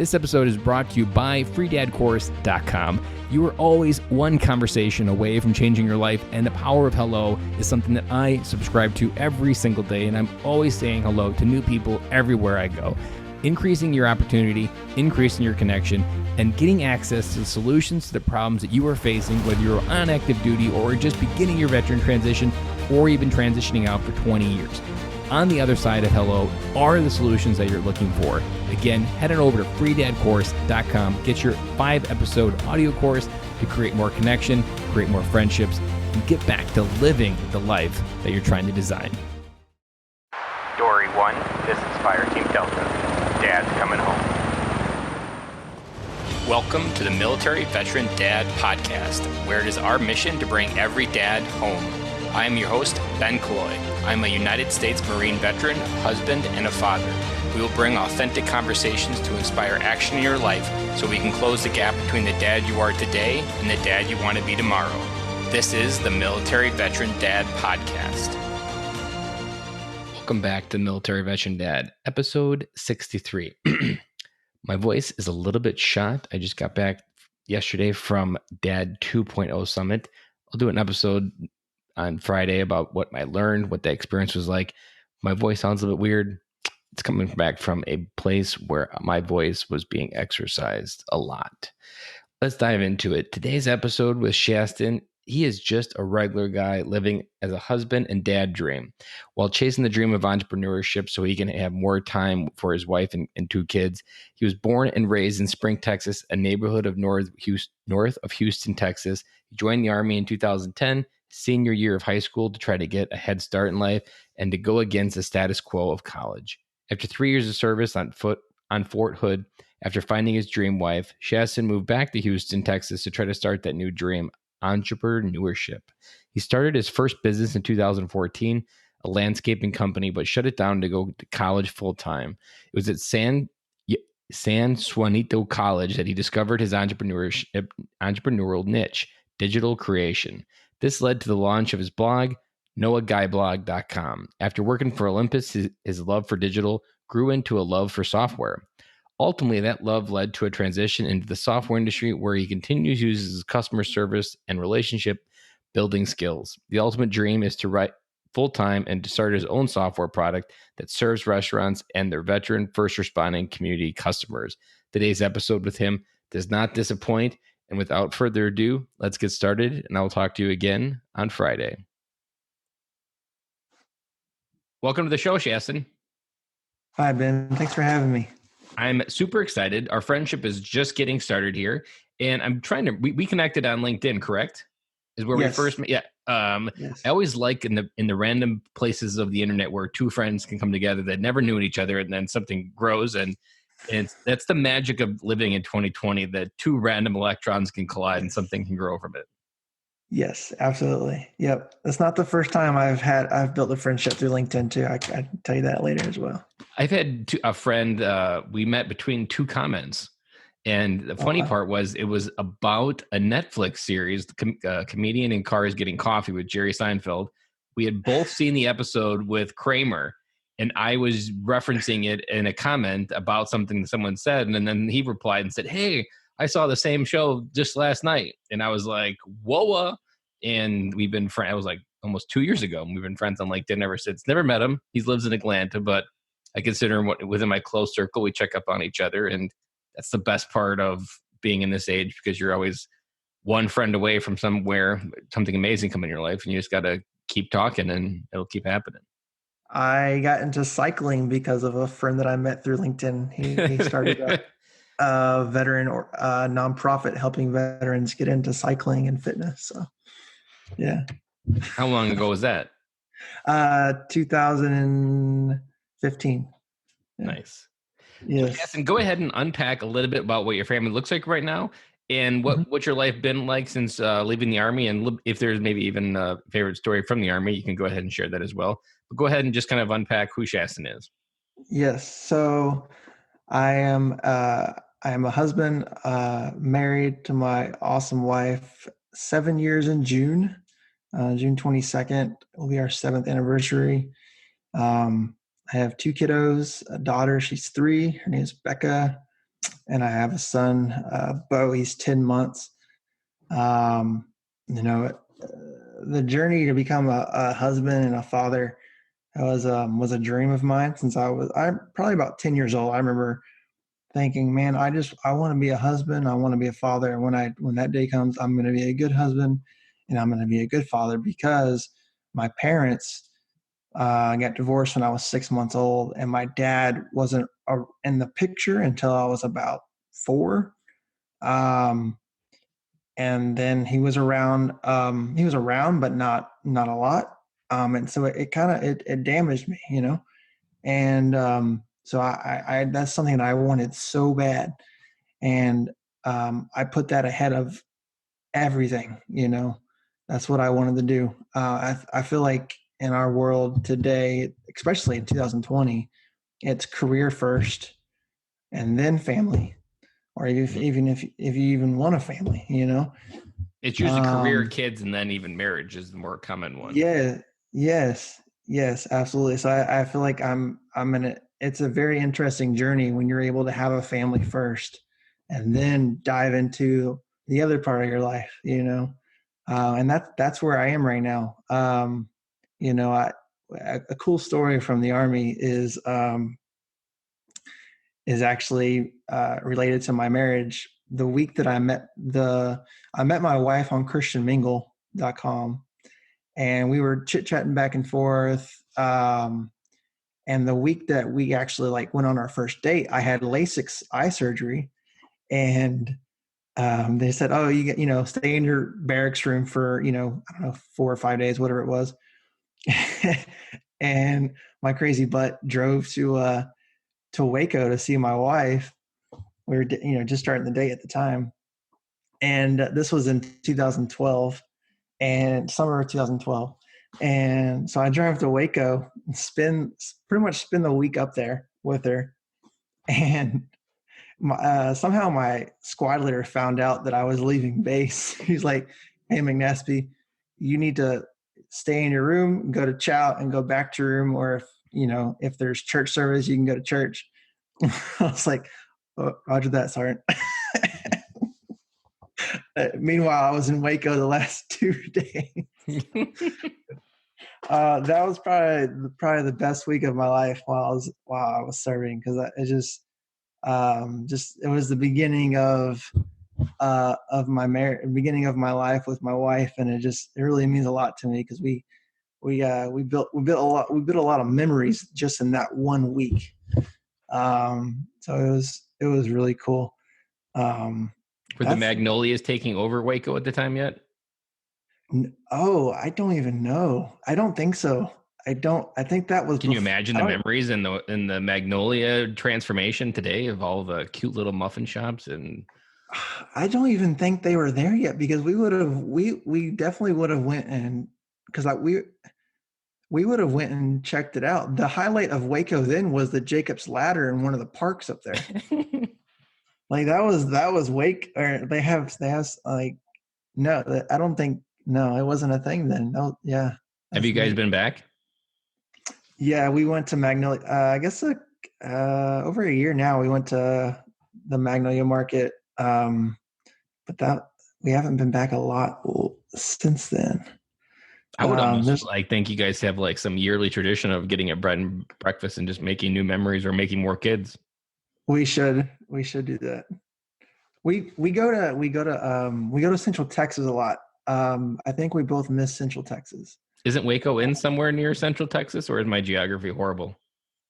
This episode is brought to you by freedadcourse.com. You are always one conversation away from changing your life, and the power of hello is something that I subscribe to every single day, and I'm always saying hello to new people everywhere I go. Increasing your opportunity, increasing your connection, and getting access to the solutions to the problems that you are facing, whether you're on active duty or just beginning your veteran transition or even transitioning out for 20 years. On the other side of hello are the solutions that you're looking for. Again, head on over to freedadcourse.com. Get your 5-episode audio course to create more connection, create more friendships, and get back to living the life that you're trying to design. Dory 1, this is Fire Team Delta. Dad's coming home. Welcome to the Military Veteran Dad Podcast, where it is our mission to bring every dad home. I am your host, Ben Killoy. I'm a United States Marine veteran, husband, and a father. We will bring authentic conversations to inspire action in your life so we can close the gap between the dad you are today and the dad you want to be tomorrow. This is the Military Veteran Dad Podcast. Welcome back to Military Veteran Dad, episode 63. My voice is a little bit shot. I just got back yesterday from Dad 2.0 Summit. I'll do an episode on Friday about what I learned, what the experience was like. My voice sounds a little bit weird. It's coming back from a place where my voice was being exercised a lot. Let's dive into it. Today's episode with Shaston. He is just a regular guy living as a husband and dad dream while chasing the dream of entrepreneurship so he can have more time for his wife and 2 kids. He was born and raised in Spring, Texas, a neighborhood of north of Houston, Texas. He joined the Army in 2010, senior year of high school, to try to get a head start in life and to go against the status quo of college. After 3 years of service on Fort Hood, after finding his dream wife, Shaston moved back to Houston, Texas to try to start that new dream, entrepreneurship. He started his first business in 2014, a landscaping company, but shut it down to go to college full time. It was at San Juanito College that he discovered his entrepreneurial niche, digital creation. This led to the launch of his blog, NoahGuyBlog.com. After working for Olympus, his love for digital grew into a love for software. Ultimately, that love led to a transition into the software industry where he continues to use his customer service and relationship building skills. The ultimate dream is to write full-time and to start his own software product that serves restaurants and their veteran first responding community customers. Today's episode with him does not disappoint. And without further ado, let's get started, and I will talk to you again on Friday. Welcome to the show, Shaston. Hi, Ben. Thanks for having me. I'm super excited. Our friendship is just getting started here, and I'm trying to. We connected on LinkedIn, correct? Is where Yes. we first met. Yeah. Yes. I always like in the random places of the internet where 2 friends can come together that never knew each other, and then something grows, and that's the magic of living in 2020. That 2 random electrons can collide, and something can grow from it. Yes, absolutely. Yep. That's not the first time I've built a friendship through LinkedIn too. I can tell you that later as well. I've had a friend, we met between 2 comments. And the funny part was it was about a Netflix series, Comedian in Cars Getting Coffee with Jerry Seinfeld. We had both seen the episode with Kramer, and I was referencing it in a comment about something someone said. And then he replied and said, "Hey, I saw the same show just last night." And I was like, whoa. And we've been friends. It was like almost 2 years ago. And we've been friends on LinkedIn ever since. Never met him. He lives in Atlanta, but I consider him within my close circle. We check up on each other. And that's the best part of being in this age, because you're always one friend away from somewhere, something amazing come in your life. And you just got to keep talking and it'll keep happening. I got into cycling because of a friend that I met through LinkedIn. He started a veteran or nonprofit helping veterans get into cycling and fitness. So, yeah. How long ago was that? 2015. Yeah. Nice. Yes. So, Shaston, go ahead and unpack a little bit about what your family looks like right now, and what's your life been like since leaving the Army, and if there's maybe even a favorite story from the Army, you can go ahead and share that as well. But go ahead and just kind of unpack who Shaston is. Yes. So I am a husband, married to my awesome wife, 7 years in June. June 22nd will be our 7th anniversary. I have 2 kiddos, a daughter, she's 3. Her name is Becca. and I have a son, Bo. He's 10 months. Um, you know, the journey to become a husband and a father was a dream of mine since I'm probably about 10 years old. I remember thinking, man, I want to be a husband. I want to be a father. And when that day comes, I'm going to be a good husband and I'm going to be a good father because my parents got divorced when I was 6 months old, and my dad wasn't in the picture until I was about 4. Um, and then he was around. He was around, but not a lot. And so it kind of it damaged me, you know. And so I that's something that I wanted so bad, and I put that ahead of everything. You know, that's what I wanted to do. I feel like in our world today, especially in 2020, it's career first and then family, or if you even want a family, you know. It's usually career, kids, and then even marriage is the more common one. Yeah, yes, absolutely. So I feel like I'm in it. It's a very interesting journey when you're able to have a family first, and then dive into the other part of your life. You know, and that's where I am right now. You know, a cool story from the Army is actually related to my marriage. The week that I met my wife on ChristianMingle.com, and we were chit chatting back and forth. And the week that we actually like went on our first date, I had LASIK eye surgery, and they said, "Oh, stay in your barracks room for I don't know 4 or 5 days, whatever it was." And my crazy butt drove to Waco to see my wife. We were just starting the date at the time, and this was in 2012 and summer of 2012. And so I drive to Waco and pretty much spend the week up there with her. And somehow my squad leader found out that I was leaving base. He's like, "Hey, McNaspy, you need to stay in your room, go to chow, and go back to your room. Or if there's church service, you can go to church." I was like, "Oh, Roger that, Sergeant." Meanwhile, I was in Waco the last 2 days. That was probably the best week of my life while I was serving, because it just it was the beginning of my beginning of my life with my wife, and it really means a lot to me because we built a lot of memories just in that one week. So it was really cool. Were the Magnolias taking over Waco at the time yet? Oh, I don't even know. I don't think so. I think that was. Can you imagine the memories in the Magnolia transformation today of all the cute little muffin shops? And I don't even think they were there yet, because we definitely would have went, and because we would have went and checked it out. The highlight of Waco then was the Jacob's Ladder in one of the parks up there. Like that was Wake, or they have like, no, I don't think, no, it wasn't a thing then. No, yeah. Have you guys been back? Yeah, we went to Magnolia. I guess over a year now. We went to the Magnolia Market, but we haven't been back a lot since then. I would almost think you guys have like some yearly tradition of getting a bread and breakfast and just making new memories or making more kids. We should do that. We go to Central Texas a lot. I think we both miss Central Texas. Isn't Waco in somewhere near Central Texas, or is my geography horrible?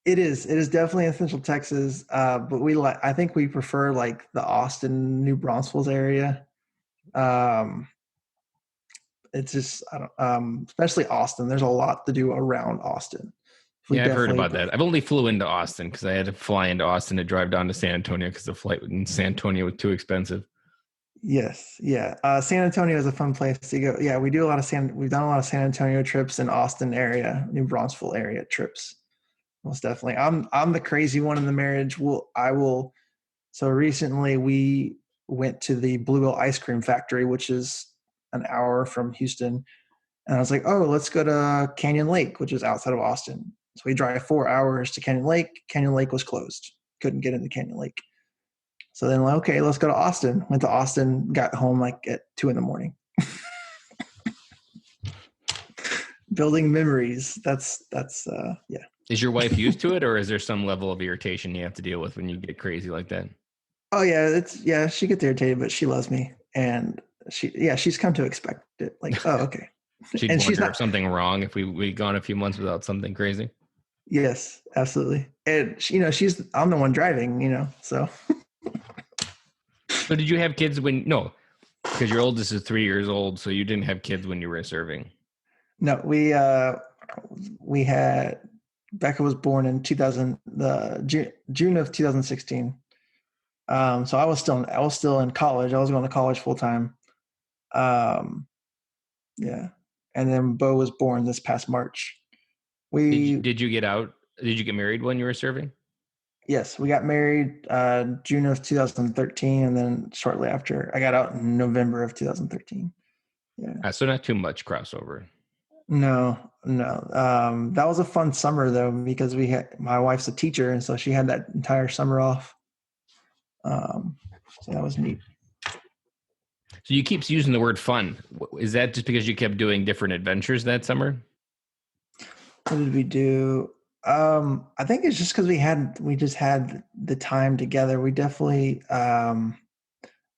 It is definitely in Central Texas. But I think we prefer like the Austin, New Braunfels area. It's just, especially Austin. There's a lot to do around Austin. Yeah, I've heard about that. I've only flew into Austin because I had to fly into Austin to drive down to San Antonio because the flight in San Antonio was too expensive. Yes, yeah. San Antonio is a fun place to go. Yeah, we've done a lot of San Antonio trips and Austin area, New Braunfels area trips. Most definitely. I'm the crazy one in the marriage. So recently we went to the Bluebell Ice Cream Factory, which is an hour from Houston. And I was like, "Oh, let's go to Canyon Lake," which is outside of Austin. So we drive 4 hours to Canyon Lake. Canyon Lake was closed. Couldn't get into Canyon Lake. So then like, okay, let's go to Austin. Went to Austin, got home like at 2 a.m. Building memories. That's yeah. Is your wife used to it, or is there some level of irritation you have to deal with when you get crazy like that? Oh yeah, she gets irritated, but she loves me. And she's come to expect it. Like, oh, okay. She'd And she's wonder if not. something wrong if we gone a few months without something crazy. Yes, absolutely. And I'm the one driving, so. So did you have kids when no, because your oldest is 3 years old, so you didn't have kids when you were serving. No, we had Becca was born in 2000, the June of 2016. So I was still in college. I was going to college full time. Um, yeah, and then Bo was born this past March. Did you get out? Did you get married when you were serving? Yes, we got married June of 2013, and then shortly after, I got out in November of 2013. Yeah. So not too much crossover. No, no. That was a fun summer though, because my wife's a teacher, and so she had that entire summer off. So that was neat. So you keep using the word fun. Is that just because you kept doing different adventures that summer? What did we do? I think it's just because we just had the time together. We definitely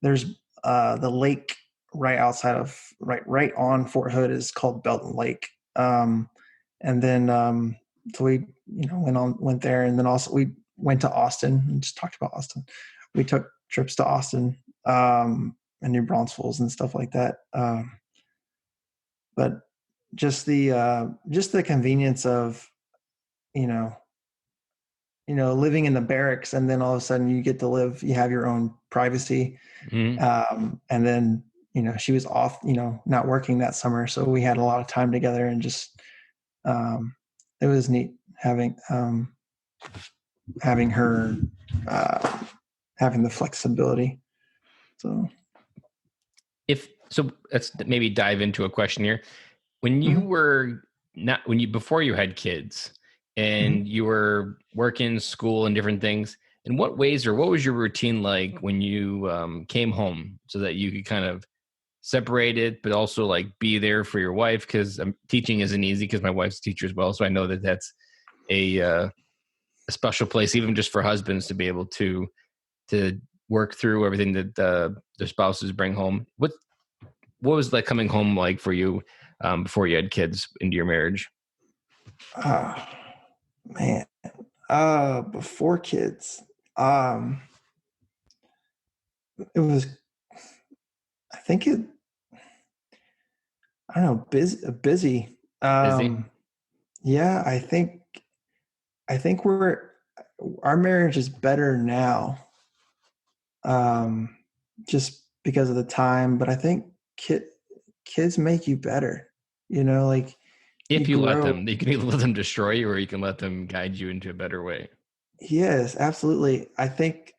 there's the lake right outside of right on Fort Hood is called Belton Lake. And then so we went there, and then also we went to Austin and just talked about Austin. We took trips to Austin and New Braunfels and stuff like that. But just the convenience of you know living in the barracks, and then all of a sudden you have your own privacy. And then she was off, not working that summer, so we had a lot of time together, and just it was neat having her having the flexibility. So let's maybe dive into a question here. When you were before you had kids and you were working, school, and different things, in what ways or what was your routine like when you came home so that you could kind of separate it, but also like be there for your wife? Because teaching isn't easy, because my wife's a teacher as well. So I know that that's a special place, even just for husbands, to be able to work through everything that their spouses bring home. What was like coming home like for you before you had kids into your marriage? Man, before kids, it was, I think I don't know, busy. Busy? Yeah, I think our marriage is better now, just because of the time. But I think kids make you better. Like you If you let grow. them, you can either let them destroy you or you can let them guide you into a better way. Yes, absolutely. I think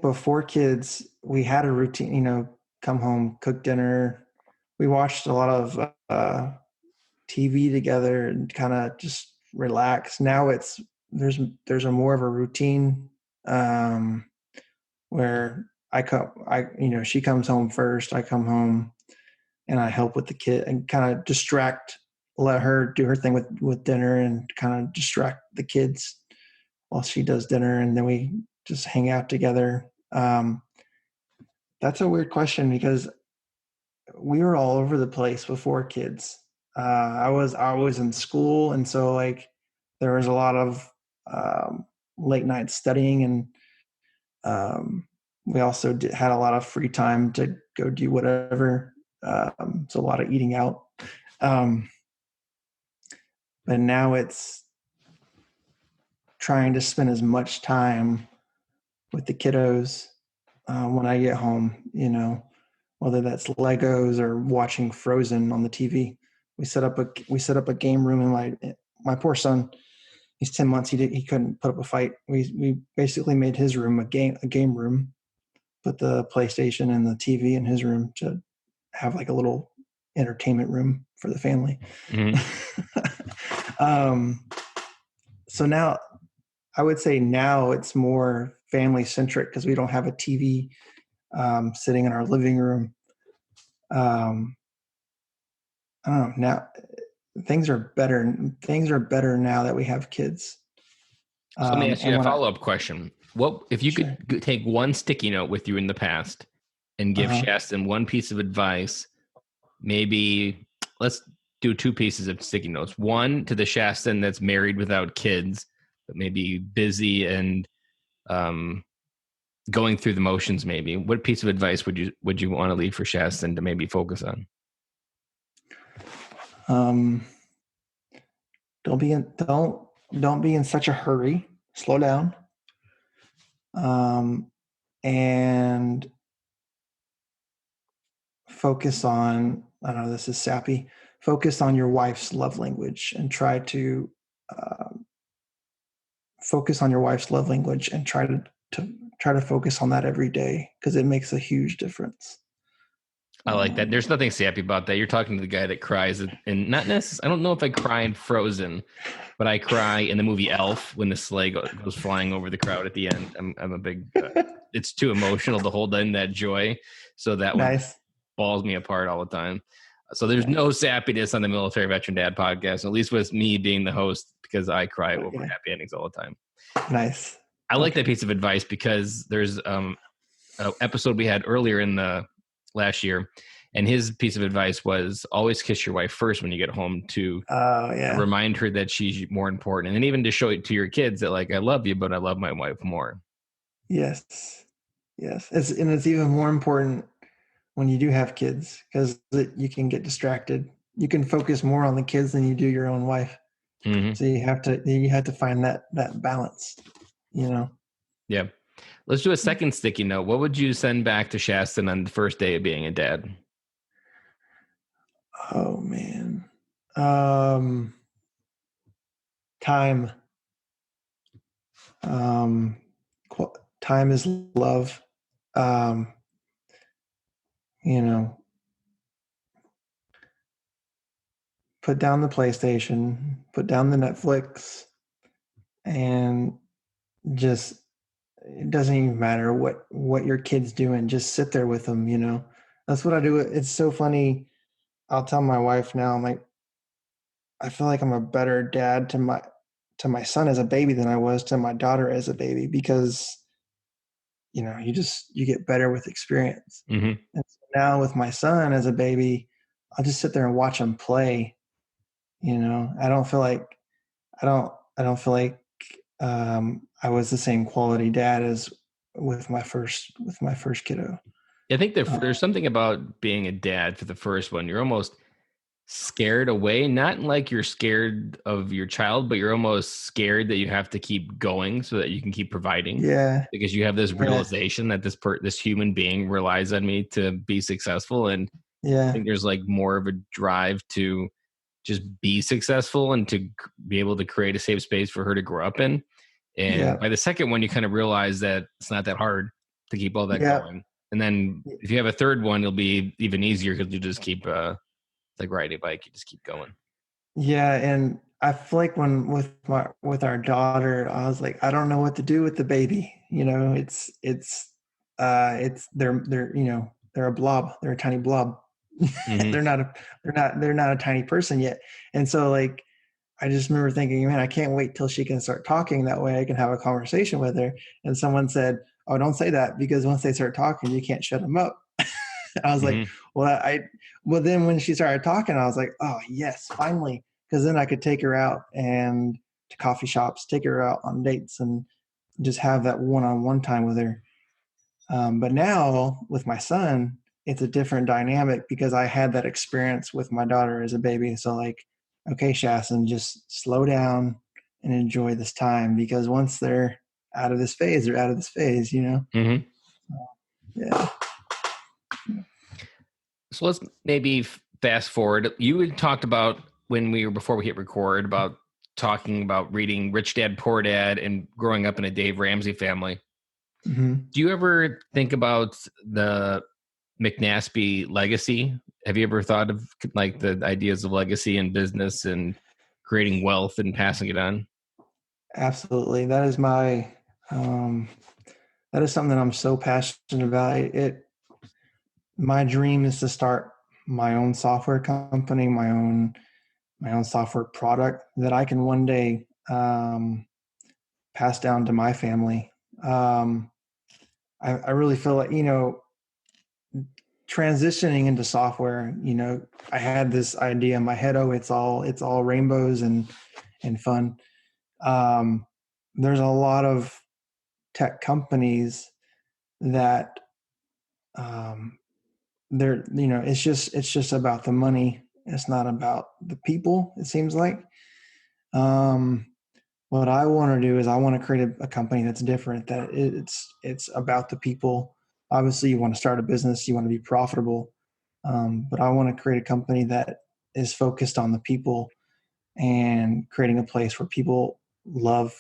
before kids, we had a routine. Come home, cook dinner. We watched a lot of TV together and kind of just relax. Now there's a more of a routine, where she comes home first, I come home and I help with the kid and kind of let her do her thing with dinner, and kind of distract the kids while she does dinner, and then we just hang out together. That's a weird question, because we were all over the place before kids. I was in school, and so like there was a lot of late night studying, and we also had a lot of free time to go do whatever. So a lot of eating out. But now it's trying to spend as much time with the kiddos when I get home, whether that's Legos or watching Frozen on the TV. We set up a game room in my poor son. He's 10 months. He couldn't put up a fight. We basically made his room a game room, put the PlayStation and the TV in his room to have like a little entertainment room for the family. Mm-hmm. So now I would say now it's more family centric because we don't have a TV sitting in our living room. I don't know. Now things are better. Things are better now that we have kids. So let me ask And you a when I follow-up question. What if you sure. could take one sticky note with you in the past and give Uh-huh. Shaston one piece of advice? Maybe let's do two pieces of sticky notes. One to the Shaston that's married without kids, but maybe busy and going through the motions. Maybe what piece of advice would you want to leave for Shaston to maybe focus on? Um, don't be in such a hurry. Slow down. Um, and focus on, I don't know, this is sappy, focus on your wife's love language and try to focus on your wife's love language and try to focus on that every day because it makes a huge difference. I like that. There's nothing sappy about that. You're talking to the guy that cries, and not necessarily. I don't know if I cry in Frozen, but I cry in the movie Elf when the sleigh goes flying over the crowd at the end. I'm a big. It's too emotional to hold in that joy, so that one Nice. balls me apart all the time. So there's Nice. no sappiness on the Military Veteran Dad podcast, at least with me being the host, because I cry over Okay. happy endings all the time. Nice. I like Okay. that piece of advice because there's an episode we had earlier in the last year, and his piece of advice was always kiss your wife first when you get home to Oh yeah. remind her that she's more important, and then even to show it to your kids that like I love you, but I love my wife more. Yes. Yes. It's even more important when you do have kids because you can get distracted. You can focus more on the kids than you do your own wife. Mm-hmm. So you have to find that balance, you know. Yeah. Let's do a second sticky note. What would you send back to Shaston on the first day of being a dad? Oh man. Time. Um time is love. Um you know, put down the PlayStation, put down the Netflix, and just it doesn't even matter what your kid's doing. Just sit there with them. That's what I do. It's so funny. I'll tell my wife now. I'm like, I feel like I'm a better dad to my son as a baby than I was to my daughter as a baby because you get better with experience. Mm-hmm. And so now with my son as a baby, I'll just sit there and watch him play. I don't feel like I don't feel like I was the same quality dad as with my first kiddo. I think Uh, there's something about being a dad for the first one. You're almost scared away, not like you're scared of your child, but you're almost scared that you have to keep going so that you can keep providing yeah, because you have this yeah, realization that this human being relies on me to be successful. And I yeah, think there's like more of a drive to just be successful and to be able to create a safe space for her to grow up in. And yeah, by the second one, you kind of realize that it's not that hard to keep all that yeah, going. And then if you have a third one, it'll be even easier because you just keep like riding a bike, you just keep going. yeah. And I feel like when with our daughter, I was like, I don't know what to do with the baby. It's they're a blob. They're a tiny blob. Mm-hmm. They're not a tiny person yet. And so like I just remember thinking, man, I can't wait till she can start talking. That way I can have a conversation with her. And someone said, oh, don't say that because once they start talking, you can't shut them up. I was like, Mm-hmm. well, then when she started talking, I was like, oh yes, finally. Cause then I could take her out and to coffee shops, take her out on dates and just have that one-on-one time with her. But now with my son, it's a different dynamic because I had that experience with my daughter as a baby. So like, okay, Shaston, just slow down and enjoy this time because once they're out of this phase, they're out of this phase. Mm-hmm. Yeah. So let's maybe fast forward. You had talked about before we hit record about talking about reading Rich Dad Poor Dad and growing up in a Dave Ramsey family. Mm-hmm. Do you ever think about the McNaspy legacy? Have you ever thought of like the ideas of legacy in business and creating wealth and passing it on? Absolutely. That is something that I'm so passionate about. My dream is to start my own software company, my own software product that I can one day pass down to my family. I really feel like, transitioning into software, I had this idea in my head, oh, it's all rainbows and fun. Um, there's a lot of tech companies that um, it's just about the money. It's not about the people. It seems like. Um, what I want to do is I want to create a company that's different. That it's about the people. Obviously, you want to start a business. You want to be profitable, but I want to create a company that is focused on the people and creating a place where people love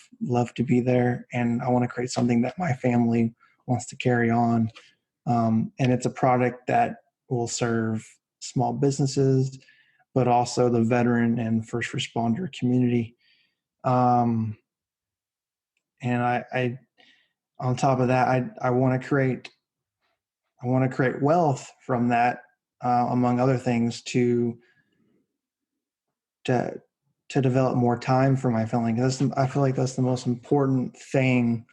to be there. And I want to create something that my family wants to carry on. And it's a product that will serve small businesses, but also the veteran and first responder community. Um, and I on top of that, I want to create wealth from that, among other things, to to develop more time for my family. I feel like that's the most important thing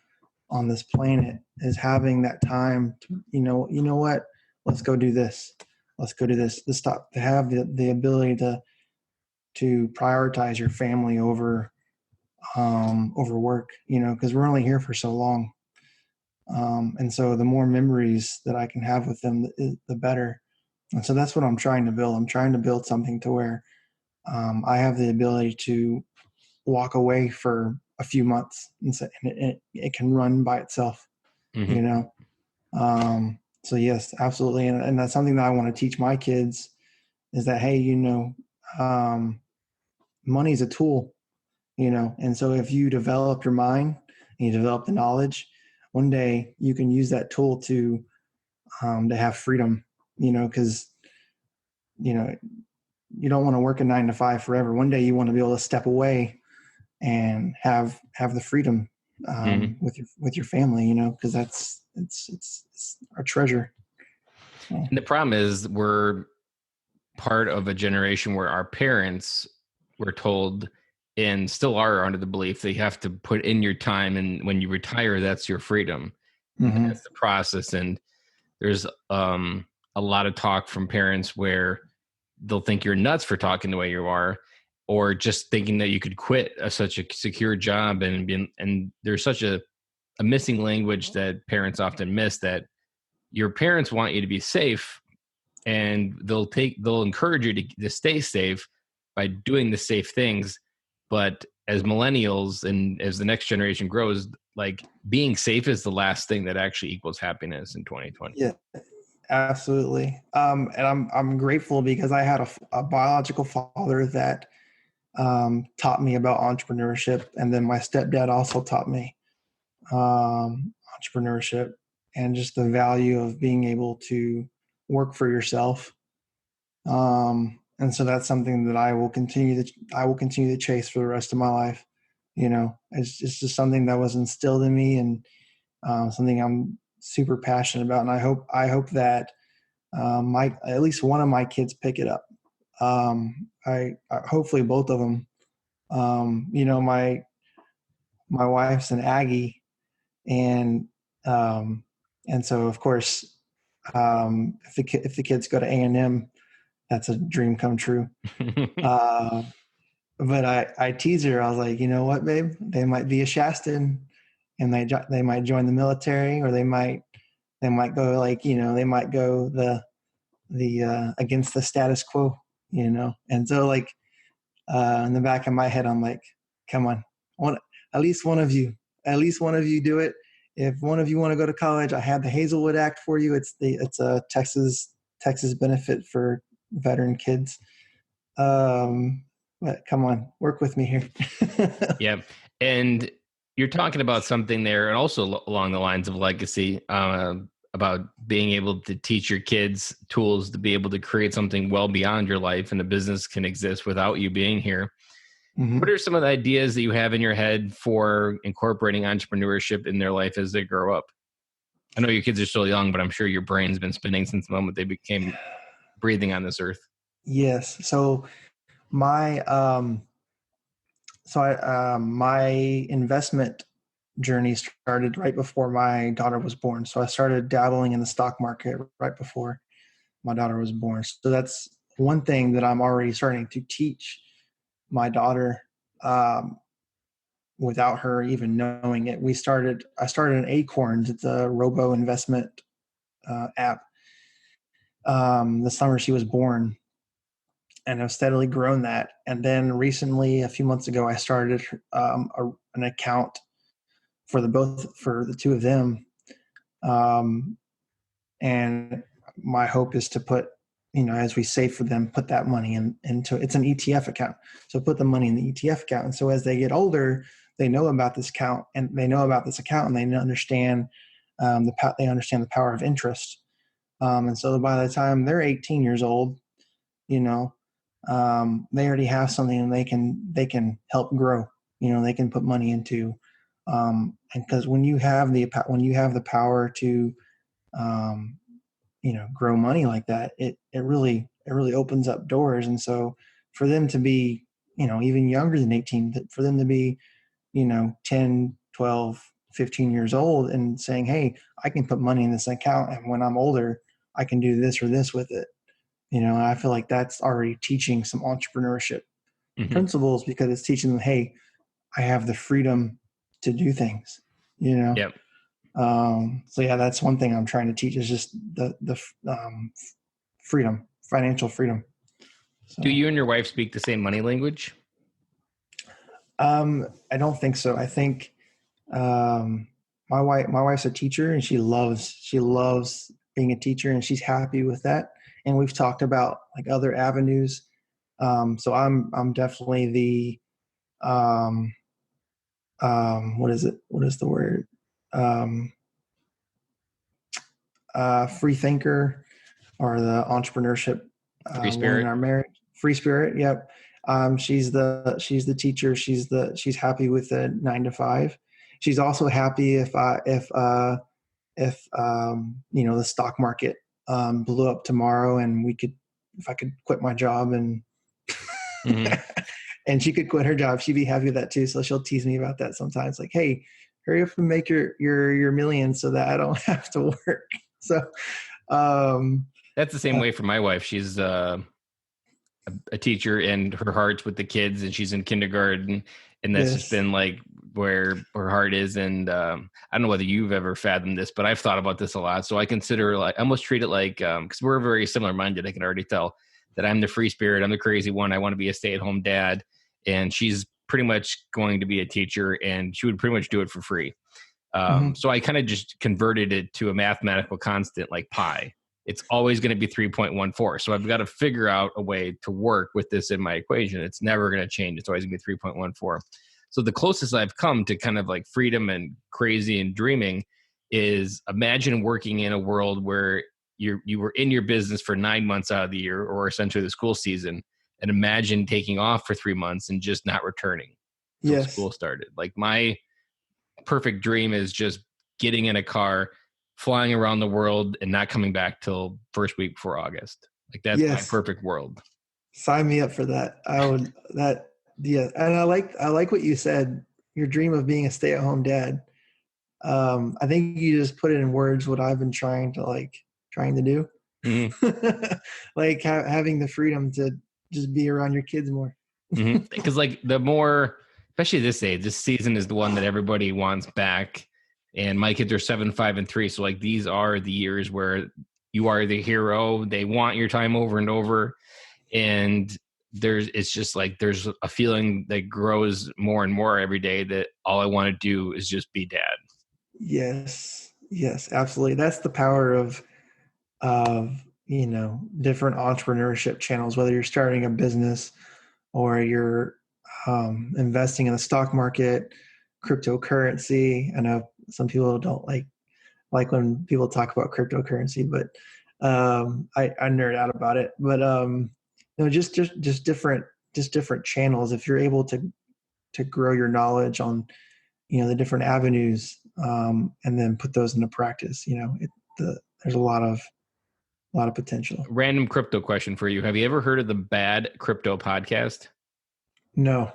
on this planet is having that time to, you know what, let's go do this. Let's go do this. To have the ability to prioritize your family over work, because we're only here for so long. And so the more memories that I can have with them, the better. And so that's what I'm trying to build. I'm trying to build something to where I have the ability to walk away for a few months and it can run by itself, you Mm-hmm. know? So yes, absolutely. And that's something that I want to teach my kids is that, hey, um, money is a tool, and so if you develop your mind and you develop the knowledge, one day you can use that tool to have freedom, cause you know, you don't want to work a 9 to 5 forever. One day you want to be able to step away and have the freedom Mm-hmm. with your family, because it's our treasure. So, And the problem is we're part of a generation where our parents were told and still are under the belief that you have to put in your time, and when you retire, that's your freedom. And mm-hmm. that's the process. And there's a lot of talk from parents where they'll think you're nuts for talking the way you are, or just thinking that you could quit such a secure job and there's such a missing language that parents often miss, that your parents want you to be safe, and they'll encourage you to stay safe by doing the safe things. But as millennials and as the next generation grows, like, being safe is the last thing that actually equals happiness in 2020. Yeah, absolutely. And I'm grateful because I had a biological father that taught me about entrepreneurship, and then my stepdad also taught me entrepreneurship and just the value of being able to work for yourself. And so that's something that I will continue to chase for the rest of my life. It's just something that was instilled in me, and something I'm super passionate about. And I hope that my at least one of my kids pick it up. I hopefully both of them. My wife's an Aggie, and um, and so of course, if the kids go to A&M, that's a dream come true. Uh, but I tease her. I was like, you know what, babe? They might be a Shaston, and they might join the military, or they might go, like, they might go the against the status quo, And so, like, in the back of my head, I'm like, come on, one at least one of you, do it. If one of you want to go to college, I have the Hazelwood Act for you. It's a Texas benefit for veteran kids. But come on, work with me here. Yeah. And you're talking about something there, and also along the lines of legacy, about being able to teach your kids tools to be able to create something well beyond your life, and a business can exist without you being here. What are some of the ideas that you have in your head for incorporating entrepreneurship in their life as they grow up? I know your kids are still young, but I'm sure your brain's been spinning since the moment they became breathing on this earth. Yes. So my my investment journey started right before my daughter was born. So I started dabbling in the stock market right before my daughter was born. So that's one thing that I'm already starting to teach my daughter um, without her even knowing it. I started an Acorns. It's a robo investment app. The summer she was born, and I've steadily grown that. And then recently, a few months ago, I started an account for the two of them. Um, and my hope is to put, as we save for them, put that money into it's an ETF account. So put the money in the ETF account. And so as they get older, they know about this account and they understand they understand the power of interest. And so by the time they're 18 years old, you know, they already have something and they can help grow. They can put money into, and because when you have the power to, um, grow money like that, it really opens up doors. And so for them to be, even younger than 18, for them to be, 10, 12, 15 years old and saying, hey, I can put money in this account, and when I'm older, I can do this or this with it. I feel like that's already teaching some entrepreneurship principles, because it's teaching them, hey, I have the freedom to do things, Yep. So yeah, that's one thing I'm trying to teach, is just the freedom, financial freedom. So, Do you and your wife speak the same money language? I don't think so. I think my wife's a teacher, and she loves being a teacher, and she's happy with that. And we've talked about like other avenues. So I'm definitely the what is it? What is the word? Um, Free thinker, or the entrepreneurship Free one in spirit? our marriage. Free spirit. Yep. She's the teacher. She's happy with the 9 to 5. She's also happy if the stock market blew up tomorrow, and if I could quit my job, and Mm-hmm. and she could quit her job, she'd be happy with that too. So she'll tease me about that sometimes, like, hey, hurry up and make your millions so that I don't have to work. So That's the same way for my wife. She's a teacher, and her heart's with the kids, and she's in kindergarten, and that's just yes. been like where her heart is. And I don't know whether you've ever fathomed this, but I've thought about this a lot. So I consider, like, I almost treat it like, because we're very similar minded. I can already tell that I'm the free spirit, I'm the crazy one, I want to be a stay-at-home dad, and she's pretty much going to be a teacher, and she would pretty much do it for free. So I kind of just converted it to a mathematical constant like pi. It's always going to be 3.14. So I've got to figure out a way to work with this in my equation. It's never going to change. It's always going to be 3.14. So the closest I've come to kind of like freedom and crazy and dreaming is, imagine working in a world where you were in your business for 9 months out of the year, or essentially the school season, and imagine taking off for 3 months and just not returning till Yes. school started. Like, my perfect dream is just getting in a car, flying around the world, and not coming back till first week before August. Like, that's my Yes. perfect world. Sign me up for that. I would that yeah. And I like what you said, your dream of being a stay-at-home dad. I think you just put it in words what I've been trying to do. Mm-hmm. Like having the freedom to just be around your kids more. Mm-hmm. Because like, the more, especially this age, this season is the one that everybody wants back. And my kids are 7, 5, and 3. So like, these are the years where you are the hero. They want your time over and over. And it's just like, there's a feeling that grows more and more every day that all I want to do is just be dad. Yes. Yes, absolutely. That's the power of different entrepreneurship channels, whether you're starting a business or you're investing in the stock market, cryptocurrency. I know some people don't like when people talk about cryptocurrency, but I nerd out about it. But just different just different channels, if you're able to grow your knowledge on, the different avenues, and then put those into practice, there's a lot of potential. Random crypto question for you. Have you ever heard of the Bad Crypto podcast? No.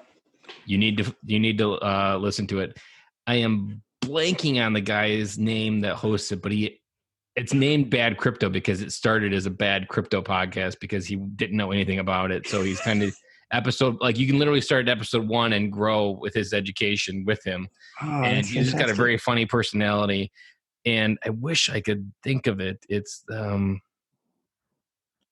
You need to listen to it. I am blanking on the guy's name that hosts it, but it's named Bad Crypto because it started as a bad crypto podcast because he didn't know anything about it. So he's kind of you can literally start at episode 1 and grow with his education with him. Oh, And that's he's just got a fantastic. very funny personality. And I wish I could think of it. It's man,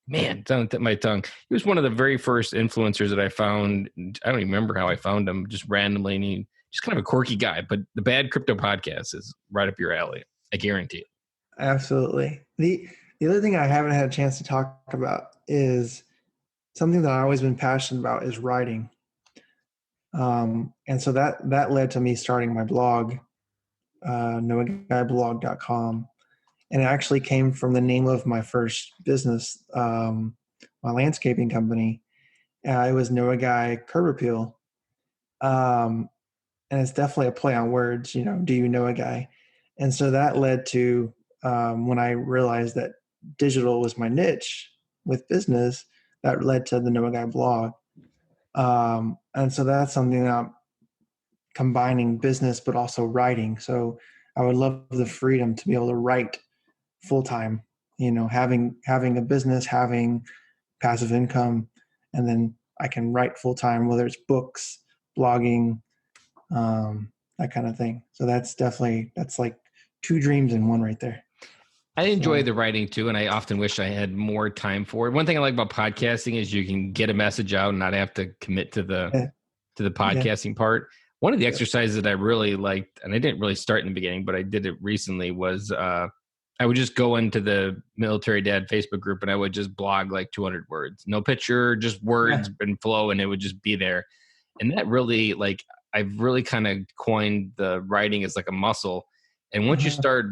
it's on the tip of my tongue. He was one of the very first influencers that I found. I don't even remember how I found him, just randomly. And he's just kind of a quirky guy. But the Bad Crypto podcast is right up your alley. I guarantee it. Absolutely. The other thing I haven't had a chance to talk about is something that I've always been passionate about is writing. And so that led to me starting my blog, noahguyblog.com. And it actually came from the name of my first business, my landscaping company. It was Noah Guy Curb Appeal. And it's definitely a play on words, do you know a guy? And so that led to when I realized that digital was my niche with business, that led to the Noah Guy blog. And so that's something that I'm combining business, but also writing. So I would love the freedom to be able to write full time, having a business, having passive income, and then I can write full time, whether it's books, blogging, that kind of thing. So that's like 2 dreams in one right there. I enjoy the writing too, and I often wish I had more time for it. One thing I like about podcasting is you can get a message out and not have to commit to the podcasting part. One of the exercises that I really liked, and I didn't really start in the beginning, but I did it recently, was I would just go into the Military Dad Facebook group and I would just blog like 200 words. No picture, just words and flow, and it would just be there. And that really, I've really kind of coined the writing as like a muscle. And once you start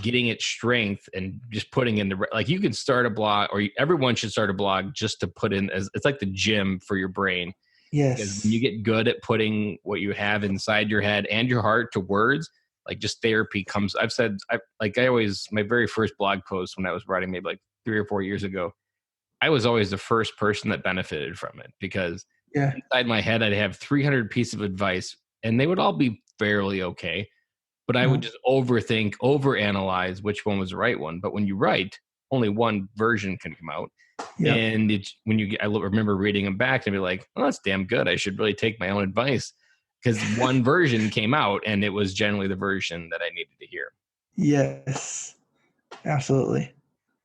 getting its strength and just putting in you can start a blog, or everyone should start a blog just to put in it's like the gym for your brain. Yes. Because when you get good at putting what you have inside your head and your heart to words, like just therapy comes. My very first blog post when I was writing maybe like 3 or 4 years ago, I was always the first person that benefited from it because inside my head, I'd have 300 pieces of advice and they would all be fairly okay. But I would just overthink, overanalyze which one was the right one. But when you write, only one version can come out. Yep. And I remember reading them back and be like, oh, that's damn good. I should really take my own advice because one version came out and it was generally the version that I needed to hear. Yes, absolutely.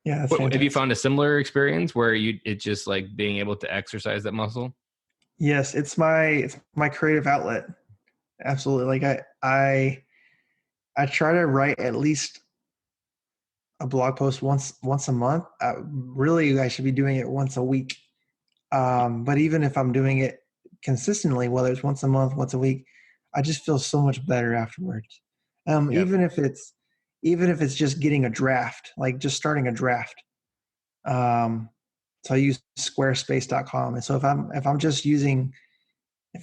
Yeah. Have you found a similar experience where it's just like being able to exercise that muscle? Yes. It's my creative outlet. Absolutely. Like I try to write at least a blog post once a month. Really, I should be doing it once a week. But even if I'm doing it consistently, whether it's once a month, once a week, I just feel so much better afterwards. Even if it's just getting a draft, like just starting a draft. So I use squarespace.com. And so if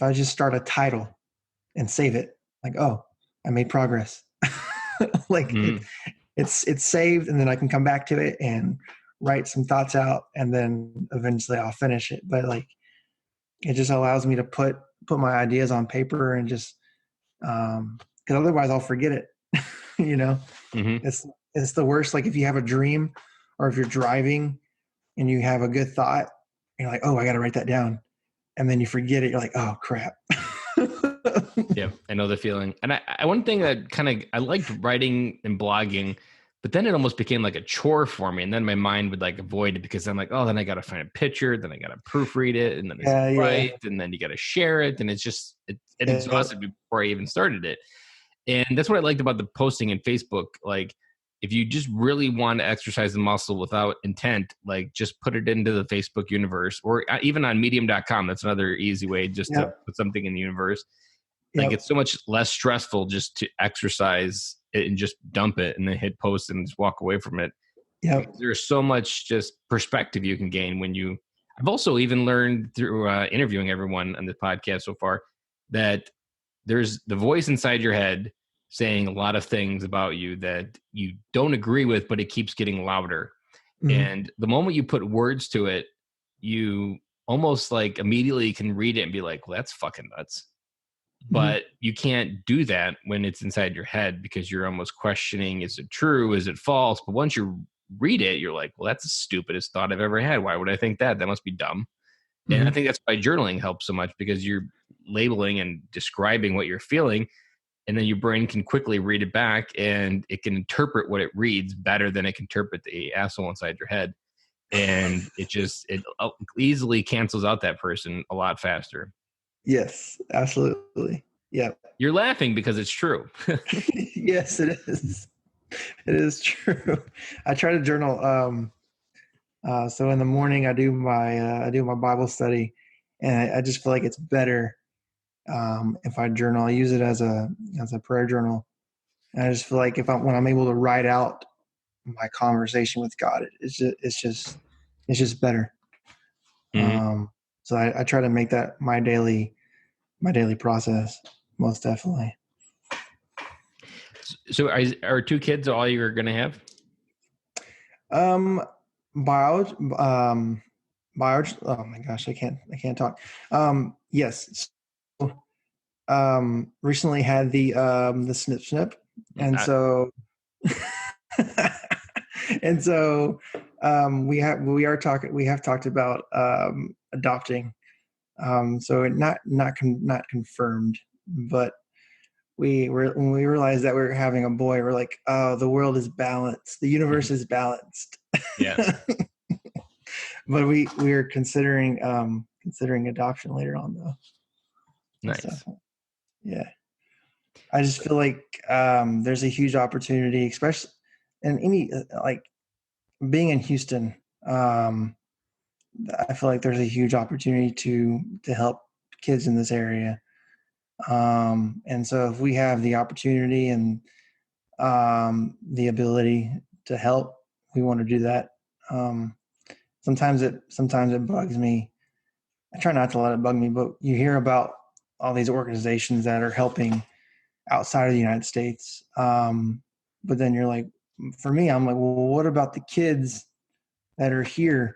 I just start a title and save it, like, oh, I made progress. It's saved, and then I can come back to it and write some thoughts out, and then eventually I'll finish it. But it just allows me to put my ideas on paper and just because otherwise I'll forget it. It's the worst. Like if you have a dream or if you're driving and you have a good thought, you're like, oh, I got to write that down, and then you forget it. You're like, oh crap. Yeah, I know the feeling. And one thing that I liked writing and blogging, but then it almost became like a chore for me. And then my mind would avoid it because I'm like, oh, then I got to find a picture, then I got to proofread it, and then it's right, and then you got to share it, and it's just it exhausted me before I even started it. And that's what I liked about the posting in Facebook. Like, if you just really want to exercise the muscle without intent, just put it into the Facebook universe, or even on medium.com. That's another easy way just to put something in the universe. It's so much less stressful just to exercise it and just dump it and then hit post and just walk away from it. There's so much just perspective you can gain when I've also even learned through interviewing everyone on this podcast so far that there's the voice inside your head saying a lot of things about you that you don't agree with, but it keeps getting louder. Mhm. And the moment you put words to it, you almost like immediately can read it and be like, well, that's fucking nuts. Mhm. But you can't do that when it's inside your head because you're almost questioning, is it true? Is it false? But once you read it, you're like, well, that's the stupidest thought I've ever had. Why would I think that? That must be dumb. And I Mhm. think that's why journaling helps so much because you're labeling and describing what you're feeling. And then your brain can quickly read it back and it can interpret what it reads better than it can interpret the asshole inside your head. And it easily cancels out that person a lot faster. Yes, absolutely. Yep. You're laughing because it's true. Yes, it is. It is true. I try to journal. So in the morning, I do my Bible study, and I just feel like it's better if I journal. I use it as a prayer journal, and I just feel like when I'm able to write out my conversation with God, it's just better. Mhm. So I try to make that my daily process, most definitely. So are two kids all you're going to have? Um, biology, biology. Oh my gosh, I can't talk. Yes. So, recently had the snip snip, and I, so, and so, we have talked about adopting. So not confirmed, but when we realized that we were having a boy, we're like, oh, the world is balanced, the universe is balanced. yeah. But we are considering adoption later on though. Most Nice. definitely. Yeah. I just feel like there's a huge opportunity, especially in any like being in Houston. Um, I feel like there's a huge opportunity to help kids in this area. And so if we have the opportunity and the ability to help, we want to do that. Um, sometimes it bugs me. I try not to let it bug me, but you hear about all these organizations that are helping outside of the United States. But then you're like, for me, I'm like, well, what about the kids that are here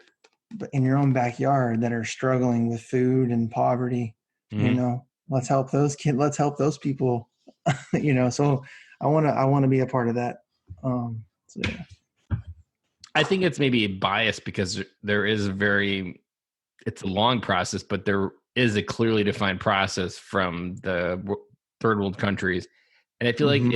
in your own backyard that are struggling with food and poverty? You Mhm. know, let's help those kids. Let's help those people. So I want to be a part of that. So yeah. I think it's maybe a bias because there is it's a long process, but there is a clearly defined process from the third world countries. And I feel like Mm-hmm.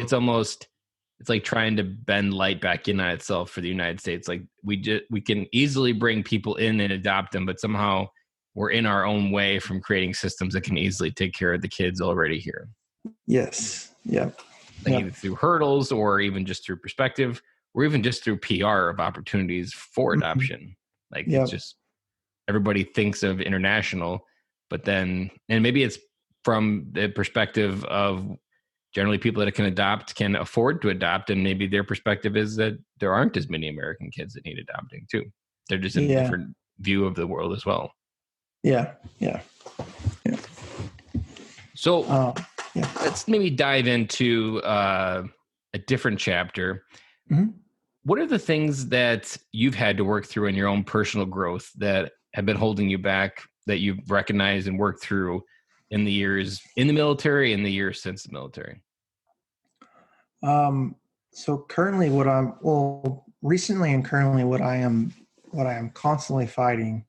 it's like trying to bend light back in on itself for the United States. Like we can easily bring people in and adopt them, but somehow we're in our own way from creating systems that can easily take care of the kids already here. Yes. Yep. Like either Yep. through hurdles or even just through perspective or even just through PR of opportunities for Mm-hmm. adoption. Like it's Yep. just everybody thinks of international, but then, and maybe it's from the perspective of generally people that can adopt can afford to adopt. And maybe their perspective is that there aren't as many American kids that need adopting too. They're just in a Yeah. different view of the world as well. Yeah. Yeah. Yeah. So Uh, yeah. let's maybe dive into a different chapter. Mhm. What are the things that you've had to work through in your own personal growth that have been holding you back that you've recognized and worked through in the years in the military and the years since the military? Um, so currently recently and currently what I am constantly fighting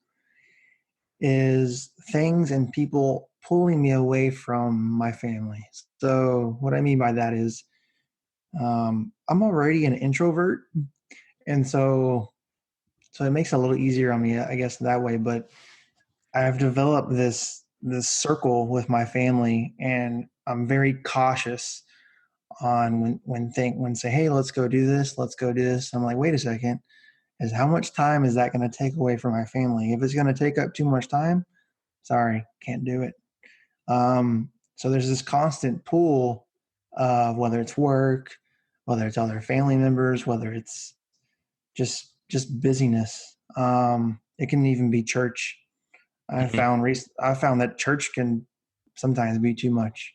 is things and people pulling me away from my family. So what I mean by that is I'm already an introvert, and so it makes it a little easier on me, I guess, that way. But I've developed this circle with my family, and I'm very cautious on when say, hey, let's go do this. I'm like, wait a second, is how much time is that going to take away from my family? If it's going to take up too much time, sorry, can't do it. So there's this constant pull of whether it's work, whether it's other family members, whether it's just busyness. It can even be church. Mhm. I found that church can sometimes be too much.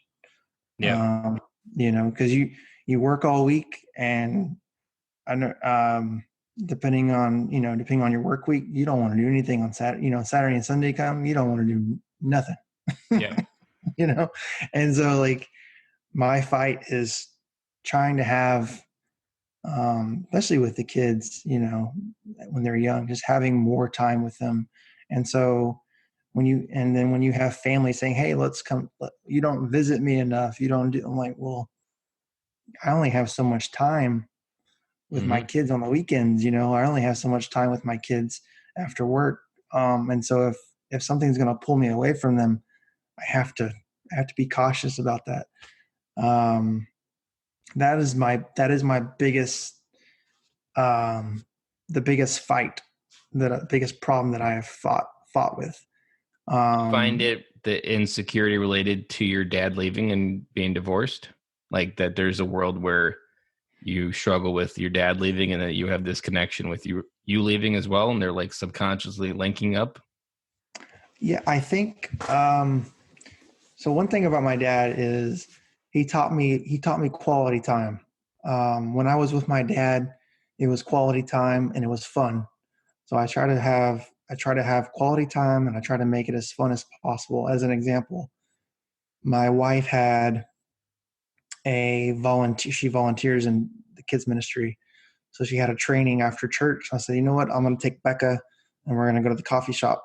Yeah. Because you work all week, and I know, depending on your work week, you don't want to do anything on Saturday. Saturday and Sunday come, you don't want to do nothing. Yeah. you know, and so like my fight is trying to have, especially with the kids, when they're young, just having more time with them. And so when you have family saying, "Hey, let's come," you don't visit me enough. You don't do. I'm like, well, I only have so much time with my Hmm. kids on the weekends. I only have so much time with my kids after work. And so if something's going to pull me away from them, I have to be cautious about that. Um, that is my biggest, the biggest fight, the biggest problem that I have fought with. Find Um, it the insecurity related to your dad leaving and being divorced, like that there's a world where you struggle with your dad leaving and that you have this connection with you leaving as well, and they're like subconsciously linking up. yeah, I think. So one thing about my dad is he taught me quality time. When I was with my dad, it was quality time and it was fun. So I try to have quality time, and I try to make it as fun as possible. As an example, my wife had a volunteer. She volunteers in the kids ministry, so she had a training after church. I said, you know what, I'm going to take Becca, and we're going to go to the coffee shop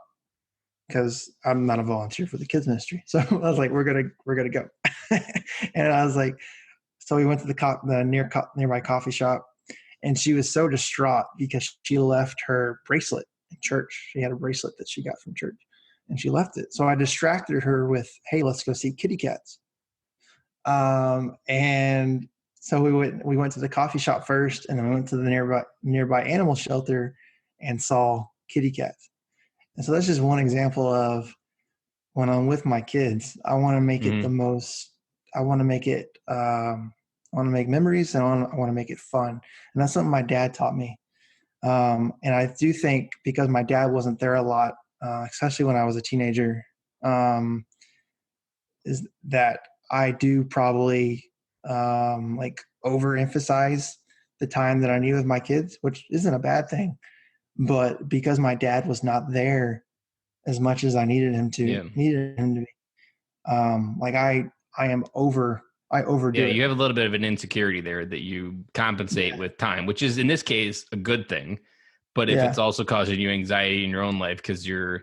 because I'm not a volunteer for the kids ministry. So I was like, we're gonna go, and I was like, so we went to the nearby coffee shop, and she was so distraught because she left her bracelet in church. She had a bracelet that she got from church, and she left it. So I distracted her with, "Hey, let's go see kitty cats." And so we went to the coffee shop first, and then we went to the nearby animal shelter and saw kitty cats. And so that's just one example of when I'm with my kids, I want to make it the Hmm. most. I want to make it. I want to make memories, and I want to make it fun. And that's something my dad taught me. And I do think because my dad wasn't there a lot, especially when I was a teenager, um, is that I do probably like overemphasize the time that I need with my kids, which isn't a bad thing. But because my dad was not there as much as I Yeah. needed him to be, like I am over I Yeah, overdo it. you have a little bit of an insecurity there that you compensate Yeah. with time, which is in this case a good thing. But if it's Yeah. also causing you anxiety in your own life because you're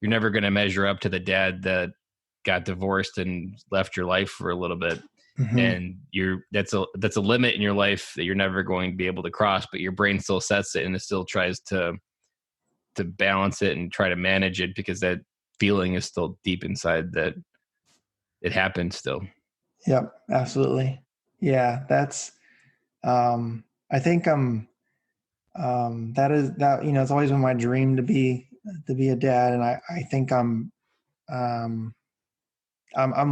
never going to measure up to the dad that got divorced and left your life for a little bit, Hmm. and that's a limit in your life that you're never going to be able to cross, but your brain still sets it and it still tries to balance it and try to manage it because that feeling is still deep inside that it happened still. Yep. Absolutely. Yeah. That's. I think that is that. It's always been my dream to be a dad, and I think um, I'm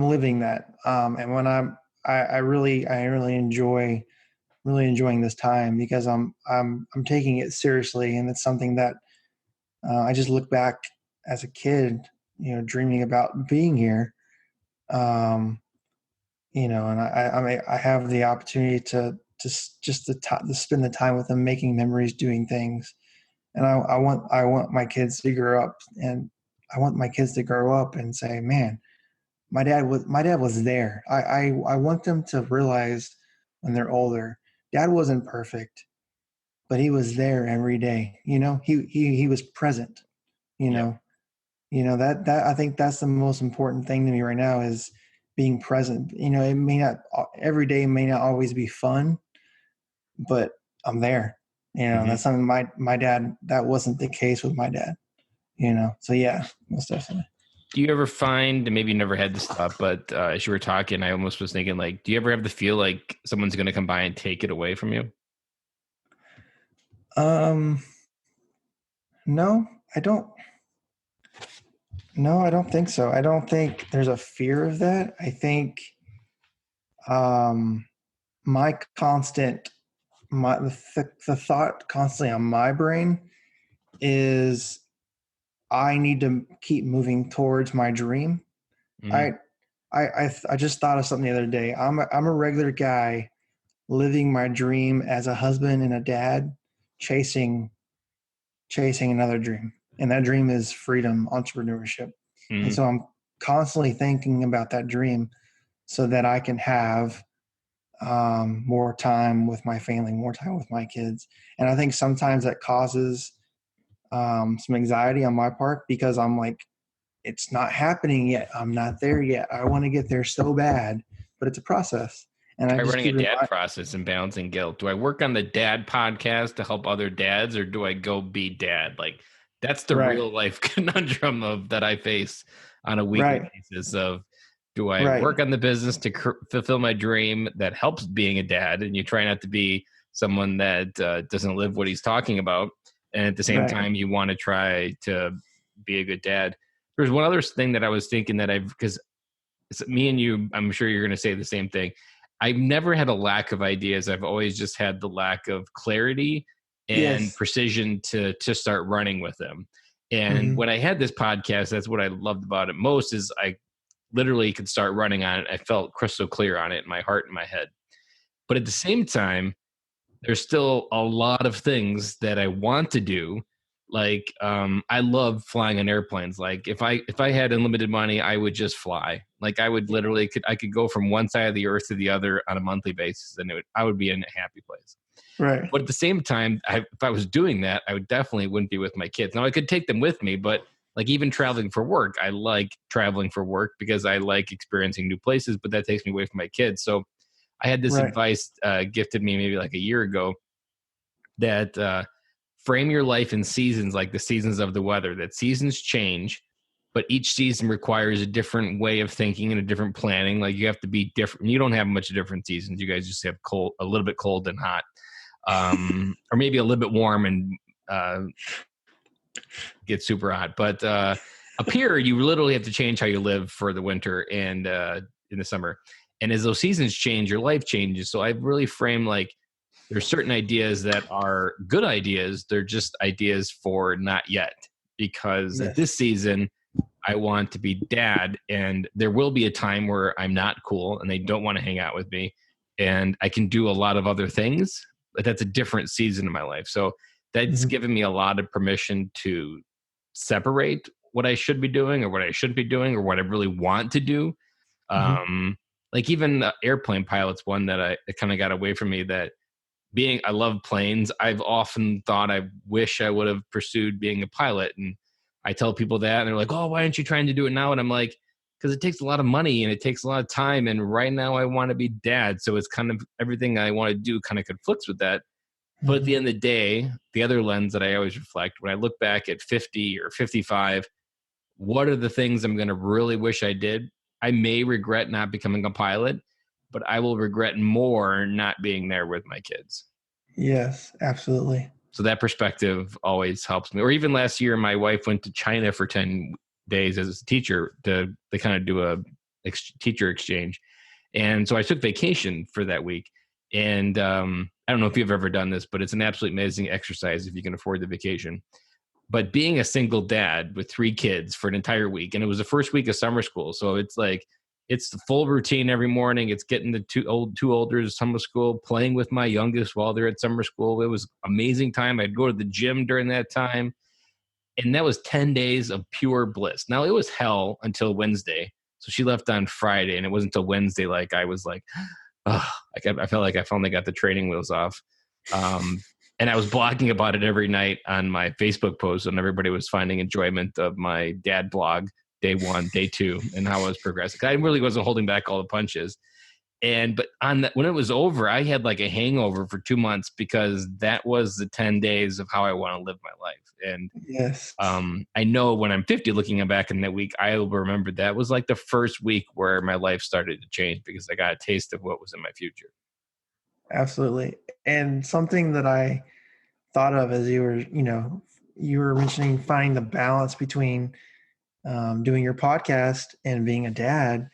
living that. And when I really enjoying this time because I'm taking it seriously, and it's something that I just look back as a kid, dreaming about being here. Um, and I have the opportunity to spend the time with them, making memories, doing things, and I want my kids to grow up, and I want my kids to grow up and say, "Man, my dad was there." I want them to realize when they're older, Dad wasn't perfect, but he was there every day. He was present. You Yep. know, that I think that's the most important thing to me right now is being present. It may not every day may not always be fun, but I'm there. Hmm. That's something my dad, that wasn't the case with my dad. So yeah, most definitely. Do you ever find, and maybe you never had this thought, but as you were talking, I almost was thinking, like, do you ever have the feel like someone's going to come by and take it away from you? Um, no, I don't. No, I don't think so. I don't think there's a fear of that. I think um, my constant, the thought constantly on my brain is I need to keep moving towards my dream. Mhm. I just thought of something the other day. I'm a regular guy living my dream as a husband and a dad, chasing another dream. And that dream is freedom, entrepreneurship. And Mhm. so I'm constantly thinking about that dream so that I can have more time with my family, more time with my kids. And I think sometimes that causes some anxiety on my part because I'm like, it's not happening yet. I'm not there yet. I want to get there so bad, but it's a process. And I Try just running a keep dad reminding, process and balancing guilt. Do I work on the dad podcast to help other dads, or do I go be dad? Like, that's the right, real life conundrum of that I face on a weekly right, basis of, do I right, work on the business to fulfill my dream that helps being a dad, and you try not to be someone that doesn't live what he's talking about, and at the same right. time you want to try to be a good dad. There's one other thing that I was thinking that because me and you, I'm sure you're going to say the same thing. I've never had a lack of ideas. I've always just had the lack of clarity and Yes. precision to start running with them. And Hmm. when I had this podcast, that's what I loved about it most, is I literally could start running on it. I felt crystal clear on it in my heart and my head. But at the same time, there's still a lot of things that I want to do. Like, I love flying on airplanes. Like, if I had unlimited money, I would just fly. Like, I would literally I could go from one side of the earth to the other on a monthly basis, and I would be in a happy place. Right. But at the same time, if I was doing that, I would definitely wouldn't be with my kids. Now I could take them with me, but like even traveling for work, I like traveling for work because I like experiencing new places, but that takes me away from my kids. So I had this Right. advice gifted me maybe like a year ago that frame your life in seasons like the seasons of the weather, that seasons change, but each season requires a different way of thinking and a different planning. Like you have to be different. You don't have much different seasons. You guys just have cold, a little bit cold and hot, or maybe a little bit warm and uh, get super hot. But up here, you literally have to change how you live for the winter and in the summer. And as those seasons change, your life changes. So I've really framed like there's certain ideas that are good ideas. They're just ideas for not yet. Because at Yes. this season, I want to be dad, and there will be a time where I'm not cool and they don't want to hang out with me, and I can do a lot of other things, but that's a different season in my life. So that's Hmm. given me a lot of permission to separate what I should be doing or what I shouldn't be doing or what I really want to do. Hmm. Um, like even airplane pilots, one that I kind of got away from me, that I love planes. I've often thought I wish I would have pursued being a pilot. And I tell people that, and they're like, "Oh, why aren't you trying to do it now?" And I'm like, because it takes a lot of money and it takes a lot of time. And right now I want to be dad. So it's kind of everything I want to do kind of conflicts with that. But at Hmm. the end of the day, the other lens that I always reflect when I look back at 50 or 55, what are the things I'm going to really wish I did? I may regret not becoming a pilot, but I will regret more not being there with my kids. Yes, absolutely. So that perspective always helps me. Or even last year, my wife went to China for 10 days as a teacher to kind of do a teacher exchange. And so I took vacation for that week. And I don't know if you've ever done this, but it's an absolutely amazing exercise if you can afford the vacation. But being a single dad with 3 kids for an entire week, and it was the first week of summer school. So it's like, it's the full routine every morning. It's getting the two older to summer school, playing with my youngest while they're at summer school. It was amazing time. I'd go to the gym during that time. And that was 10 days of pure bliss. Now it was hell until Wednesday. So she left on Friday, and it wasn't until Wednesday like I was like, oh, I felt like I finally got the training wheels off. Um, and I was blogging about it every night on my Facebook post, and everybody was finding enjoyment of my dad blog, day 1, day 2, and how I was progressing. I really wasn't holding back all the punches. But on that, when it was over, I had like a hangover for 2 months because that was the 10 days of how I want to live my life. And Yes, I know when I'm 50, looking back in that week, I will remember that was like the first week where my life started to change because I got a taste of what was in my future. absolutely. And something that I thought of as you were mentioning finding the balance between doing your podcast and being a dad.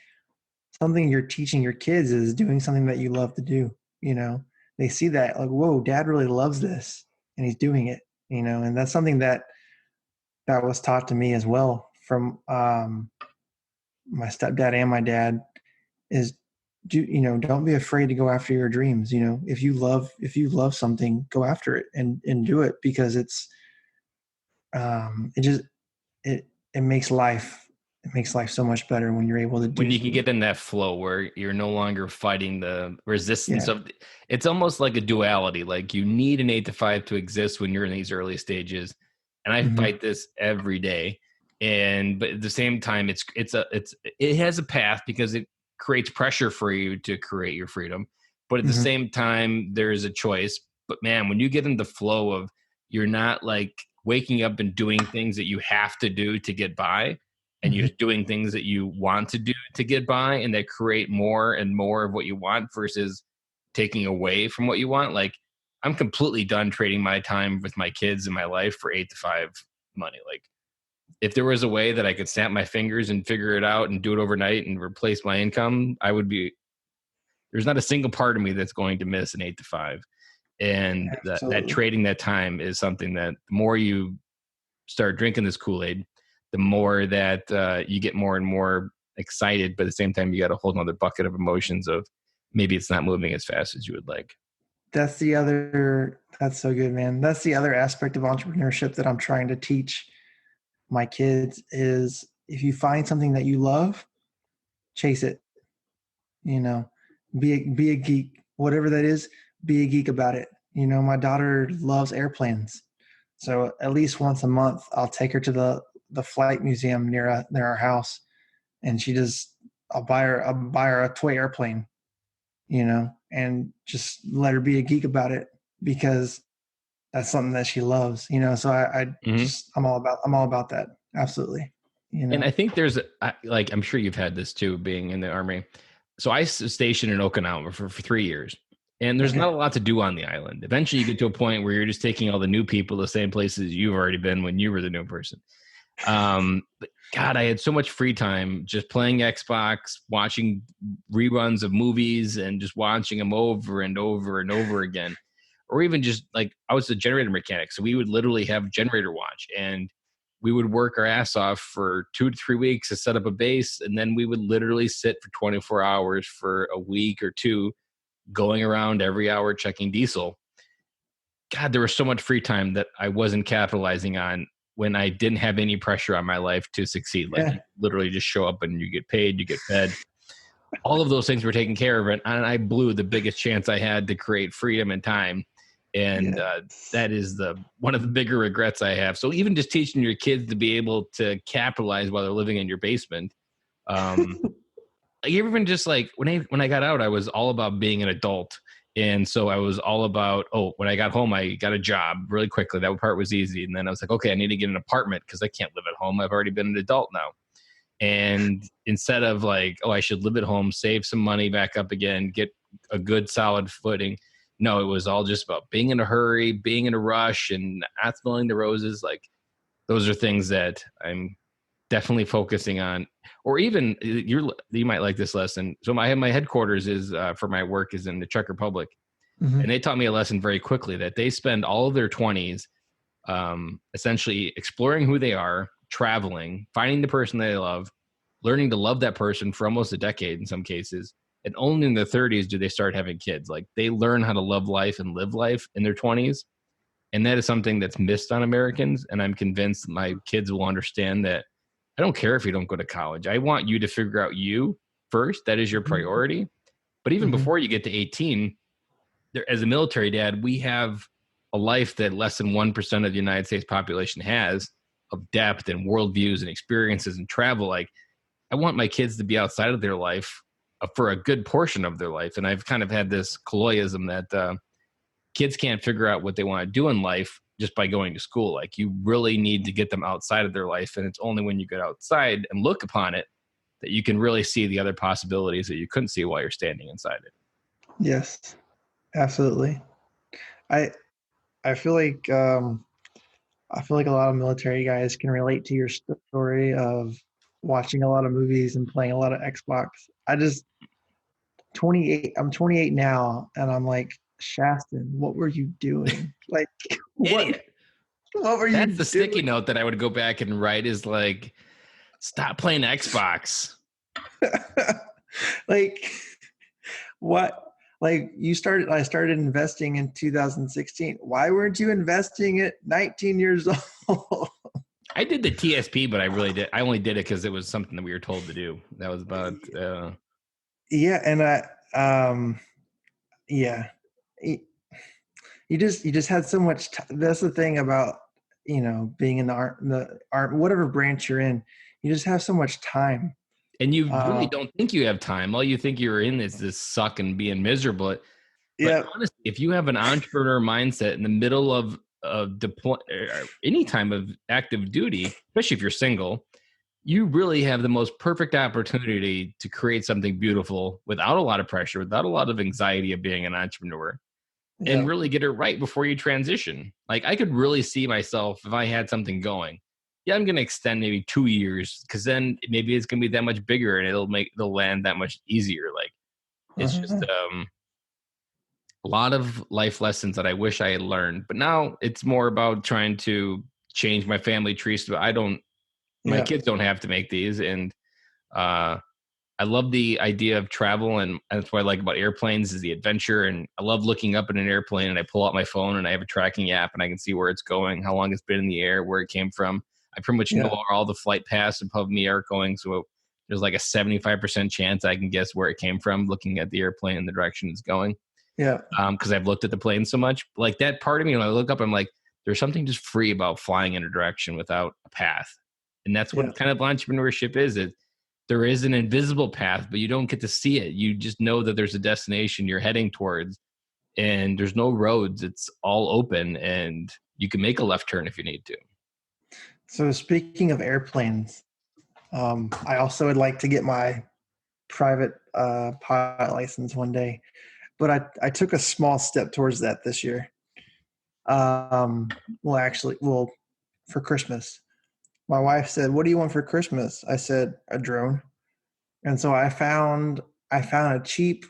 Something you're teaching your kids is doing something that you love to do. They see that like, whoa, dad really loves this and he's doing it, and that's something that that was taught to me as well from my stepdad and my dad is don't be afraid to go after your dreams. If you love something, go after it and do it, because it just it makes life so much better when you're able to When do you can something. get in that flow where you're no longer fighting the resistance Yeah. of it's almost like a duality. Like you need an 8 to 5 to exist when you're in these early stages. And I Hmm. fight this every day. But at the same time, it has a path because it creates pressure for you to create your freedom. But at the Hmm. same time, there is a choice. But man, when you get in the flow of you're not like waking up and doing things that you have to do to get by, and you're Hmm. doing things that you want to do to get by and that create more and more of what you want versus taking away from what you want. Like I'm completely done trading my time with my kids and my life for 8 to 5 money. Like if there was a way that I could snap my fingers and figure it out and do it overnight and replace my income, I would be, there's not a single part of me that's going to miss an 8 to 5. And that Absolutely. trading that time is something that the more you start drinking this Kool-Aid, the more that you get more and more excited. But at the same time, you got a whole nother bucket of emotions of maybe it's not moving as fast as you would like. That's so good, man. That's the other aspect of entrepreneurship that I'm trying to teach my kids is if you find something that you love, chase it, you know, be a geek, whatever that is, be a geek about it. My daughter loves airplanes. So at least once a month, I'll take her to the flight museum near our house, and I'll buy her a toy airplane, and just let her be a geek about it because that's something that she loves. So Mm-hmm. I'm all about that. Absolutely. And I think like, I'm sure you've had this too, being in the Army. So I was stationed in Okinawa for 3 years, and there's Okay. not a lot to do on the island. Eventually, you get to a point where you're just taking all the new people the same places you've already been when you were the new person. But God, I had so much free time just playing Xbox, watching reruns of movies, and just watching them over and over and over again. Or even just like I was a generator mechanic, so we would literally have generator watch, and we would work our ass off for 2 to 3 weeks to set up a base, and then we would literally sit for 24 hours for a week or two, going around every hour checking diesel. God, there was so much free time that I wasn't capitalizing on when I didn't have any pressure on my life to succeed. Like Yeah. you literally just show up and you get paid, you get fed. All of those things were taken care of, and I blew the biggest chance I had to create freedom and time. And Yeah. that is the one of the bigger regrets I have. So even just teaching your kids to be able to capitalize while they're living in your basement, um, even just like when I got out, I was all about being an adult. And so I was all about, when I got home, I got a job really quickly. That part was easy. And then I was like, okay, I need to get an apartment because I can't live at home. I've already been an adult now. And instead of like, I should live at home, save some money back up again, get a good solid footing. No, it was all just about being in a hurry, being in a rush, and not smelling the roses. Like those are things that I'm definitely focusing on. Or even you might like this lesson. So my headquarters is for my work is in the Czech Republic, and Hmm. they taught me a lesson very quickly that they spend all of their 20s essentially exploring who they are, traveling, finding the person they love, learning to love that person for almost a decade in some cases. And only in their 30s do they start having kids. Like they learn how to love life and live life in their 20s. And that is something that's missed on Americans. And I'm convinced my kids will understand that I don't care if you don't go to college. I want you to figure out you first. That is your priority. But even Hmm. before you get to 18, as a military dad, we have a life that less than 1% of the United States population has of depth and worldviews and experiences and travel. Like, I want my kids to be outside of their life for a good portion of their life. And I've kind of had this colloyism that kids can't figure out what they want to do in life just by going to school. Like, you really need to get them outside of their life. And it's only when you get outside and look upon it that you can really see the other possibilities that you couldn't see while you're standing inside it. Yes, absolutely. I I feel like a lot of military guys can relate to your story of watching a lot of movies and playing a lot of Xbox. I just 28. I'm 28 now, and I'm like, Shaston, what were you doing? Like, what? Idiot. What were you That's the sticky doing? note that I would go back and write is like, stop playing Xbox. Like what? Like I started investing in 2016. Why weren't you investing at 19 years old? I did the TSP, but I only did it because it was something that we were told to do. That was about Yeah, and yeah, you just had so much. That's the thing about being in the art, whatever branch you're in. You just have so much time. and you really Uh, don't think you have time. All you think you're in is this suck and being miserable. But yeah, honestly, if you have an entrepreneur mindset in the middle of deploy any time of active duty, especially if you're single, you really have the most perfect opportunity to create something beautiful without a lot of pressure, without a lot of anxiety of being an entrepreneur, and yeah, really get it right before you transition. Like I could really see myself if I had something going. Yeah, I'm going to extend maybe 2 years because then maybe it's going to be that much bigger and it'll land that much easier. Like it's just uh-huh. a lot of life lessons that I wish I had learned. But now it's more about trying to change my family tree so my Yeah, kids don't have to make these. And uh, I love the idea of travel, and that's what I like about airplanes is the adventure. And I love looking up in an airplane, and I pull out my phone, and I have a tracking app, and I can see where it's going, how long it's been in the air, where it came from. I pretty much know yeah, where all the flight paths above me are going, so there's like a 75% chance I can guess where it came from, looking at the airplane and the direction it's going. yeah, Because I've looked at the plane so much. Like that part of me, when I look up, I'm like, there's something just free about flying in a direction without a path, and that's yeah. what kind of entrepreneurship is. There is an invisible path, but you don't get to see it. You just know that there's a destination you're heading towards, and there's no roads. It's all open, and you can make a left turn if you need to. So speaking of airplanes, I also would like to get my private pilot license one day, but I took a small step towards that this year. Well, for Christmas, my wife said, "What do you want for Christmas?" I said, "A drone." And so I found a cheap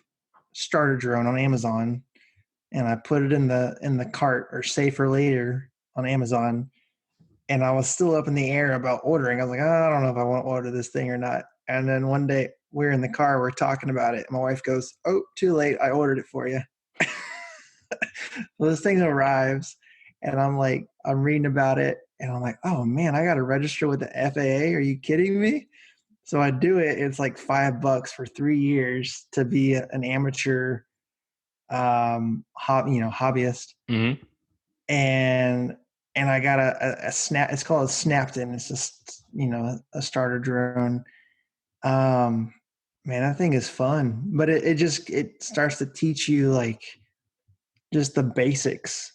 starter drone on Amazon, and I put it in the cart or save for later on Amazon. And I was still up in the air about ordering. I was like, oh, I don't know if I want to order this thing or not. And then one day we're in the car, we're talking about it. My wife goes, "Oh, too late. I ordered it for you." So this thing arrives, and I'm reading about it, and I'm like, oh man, I got to register with the FAA. Are you kidding me? So I do it. It's like $5 for 3 years to be an amateur, hobbyist. Mm-hmm. And I got a snap. It's called a Snapton. It's just a starter drone. Um, Man, that thing is fun, but it starts to teach you like just the basics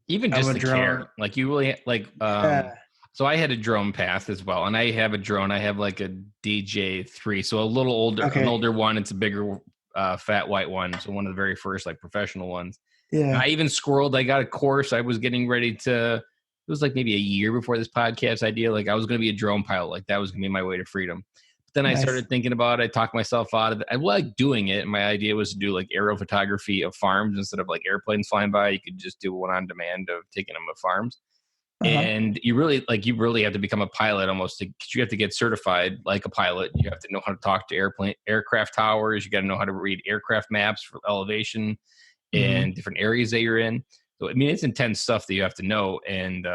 Even of just a the drone. care, like you really like. Yeah. So I had a drone path as well, and I have a drone. I have like a DJ3, so a little older, an Okay. older one. It's a bigger, fat white one. So one of the very first like professional ones. And I Yeah. even squirreled. I got a course. I was getting ready to. It was like maybe a year before this podcast idea. Like I was going to be a drone pilot. Like that was going to be my way to freedom. But then I Nice. started thinking about it. I talked myself out of it. I like doing it. And my idea was to do like aerial photography of farms instead of like airplanes flying by. You could just do one on demand of taking them of farms. Uh-huh. And you really have to become a pilot almost. You have to get certified like a pilot. You have to know how to talk to aircraft towers. You got to know how to read aircraft maps for elevation Hmm. and different areas that you're in. So I mean, it's intense stuff that you have to know. And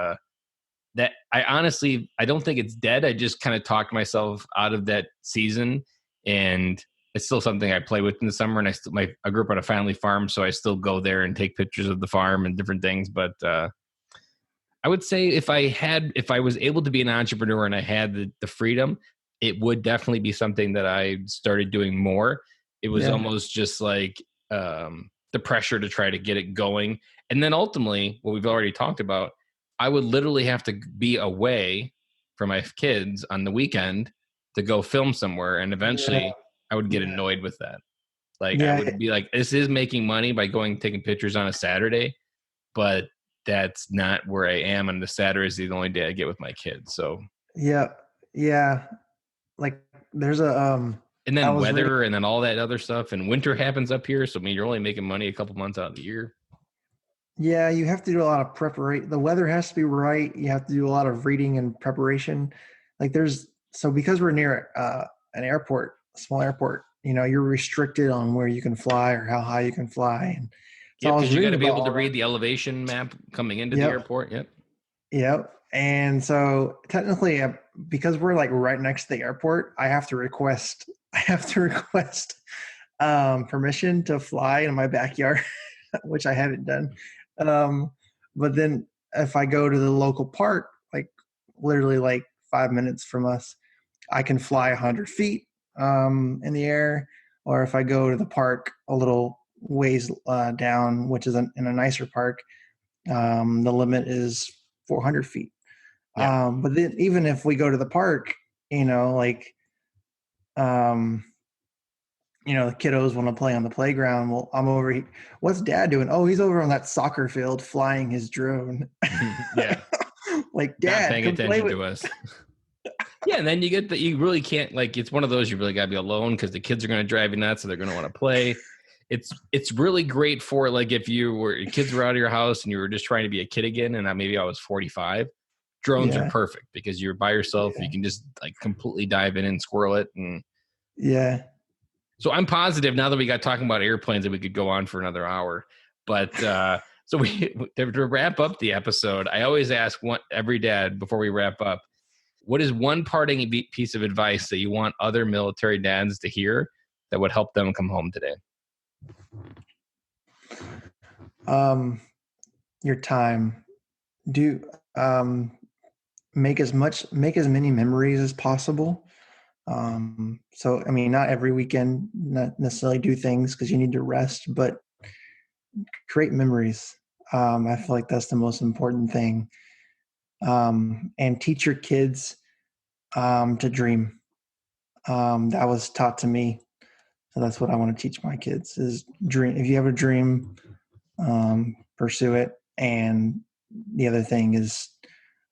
that I honestly I don't think it's dead. I just kind of talked myself out of that season, and it's still something I play with in the summer. And I grew up on a family farm, so I still go there and take pictures of the farm and different things. But I would say if I was able to be an entrepreneur and I had the freedom, it would definitely be something that I started doing more. It was Yeah. almost just like the pressure to try to get it going. And then ultimately, what we've already talked about, I would literally have to be away from my kids on the weekend to go film somewhere. And Yeah. eventually I would get Yeah. annoyed with that. Like I Yeah. would be like, this is making money by going taking pictures on a Saturday, but that's not where I am. And the Saturday is the only day I get with my kids. So, Yeah. Yeah. Like there's a and I then was reading. weather and then all that other stuff. And winter happens up here. So, I mean, you're only making money a couple months out of the year. Yeah, you have to do a lot of preparation. The weather has to be right. You have to do a lot of reading and preparation. Like because we're near an airport, a small airport, you're restricted on where you can fly or how high you can fly. And so Yep, I because was you got reading to be about able to all read that. the elevation map coming into the Yep. airport. Yep. Yep. And so technically, because we're like right next to the airport, I have to request permission to fly in my backyard, which I haven't done. But then if I go to the local park, like literally like 5 minutes from us, I can fly 100 feet in the air. Or if I go to the park a little ways down, which is in a nicer park, the limit is 400 feet. Yeah. But then even if we go to the park, like, the kiddos want to play on the playground. Well, I'm over here. What's dad doing? Oh, he's over on that soccer field flying his drone. Yeah. Like, Not dad, paying come play attention with. to us. Yeah, and then you really can't, like, it's one of those you really got to be alone because the kids are going to drive you nuts, so they're going to want to play. It's really great for, like, if your kids were out of your house and you were just trying to be a kid again, and maybe I was 45. Drones are Yeah. perfect because you're by yourself. Yeah. You can just like completely dive in and squirrel it. And Yeah. so I'm positive now that we got talking about airplanes that we could go on for another hour. But so to wrap up the episode, I always ask every dad before we wrap up, what is one parting piece of advice that you want other military dads to hear that would help them come home today? Your time. Do make as many memories as possible. So I mean, not every weekend, not necessarily do things because you need to rest, but create memories. I feel like that's the most important thing. And teach your kids to dream. That was taught to me. So that's what I want to teach my kids is dream. If you have a dream, pursue it. And the other thing is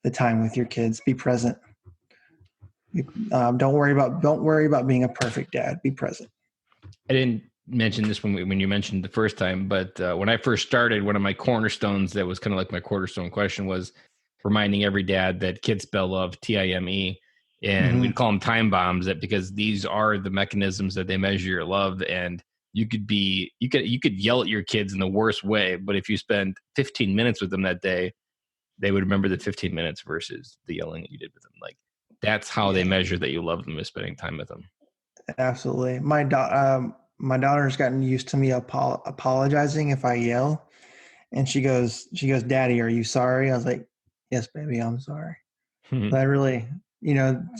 the time with your kids. Be present. Don't worry about being a perfect dad. Be present. I didn't mention this when you mentioned the first time, but when I first started, one of my cornerstones that was kind of like my cornerstone question was reminding every dad that kids spell love TIME, and we'd call them time bombs, that because these are the mechanisms that they measure your love. And you could yell at your kids in the worst way, but if you spend 15 minutes with them that day, they would remember the 15 minutes versus the yelling that you did with them. Like, that's how they measure that you love them, is spending time with them. Absolutely. My daughter's gotten used to me apologizing if I yell, and she goes, "Daddy, are you sorry?" I was like, "Yes, baby, I'm sorry." But I really,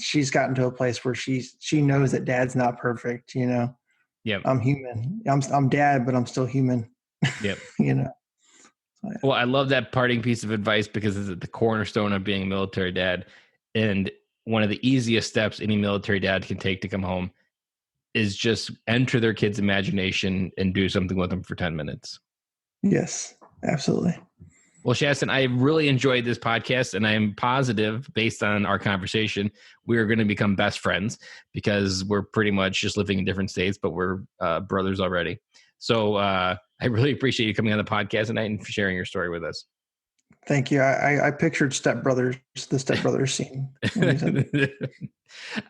she's gotten to a place where she knows that dad's not perfect. Yep. I'm human. I'm dad, but I'm still human. Yep. So, yeah. Well, I love that parting piece of advice because it's at the cornerstone of being a military dad. And one of the easiest steps any military dad can take to come home is just enter their kid's imagination and do something with them for 10 minutes. Yes, absolutely. Well, Shaston, I really enjoyed this podcast, and I am positive, based on our conversation, we are going to become best friends because we're pretty much just living in different states, but we're brothers already. So I really appreciate you coming on the podcast tonight and sharing your story with us. Thank you. I pictured the Step Brothers scene.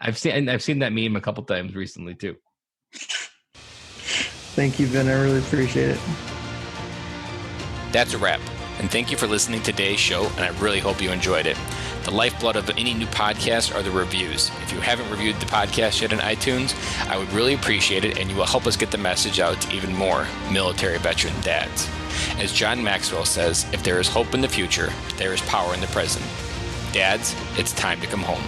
I've seen that meme a couple times recently too. Thank you, Ben. I really appreciate it. That's a wrap. And thank you for listening to today's show, and I really hope you enjoyed it. The lifeblood of any new podcast are the reviews. If you haven't reviewed the podcast yet on iTunes, I would really appreciate it, and you will help us get the message out to even more military veteran dads. As John Maxwell says, if there is hope in the future, there is power in the present. Dads, it's time to come home.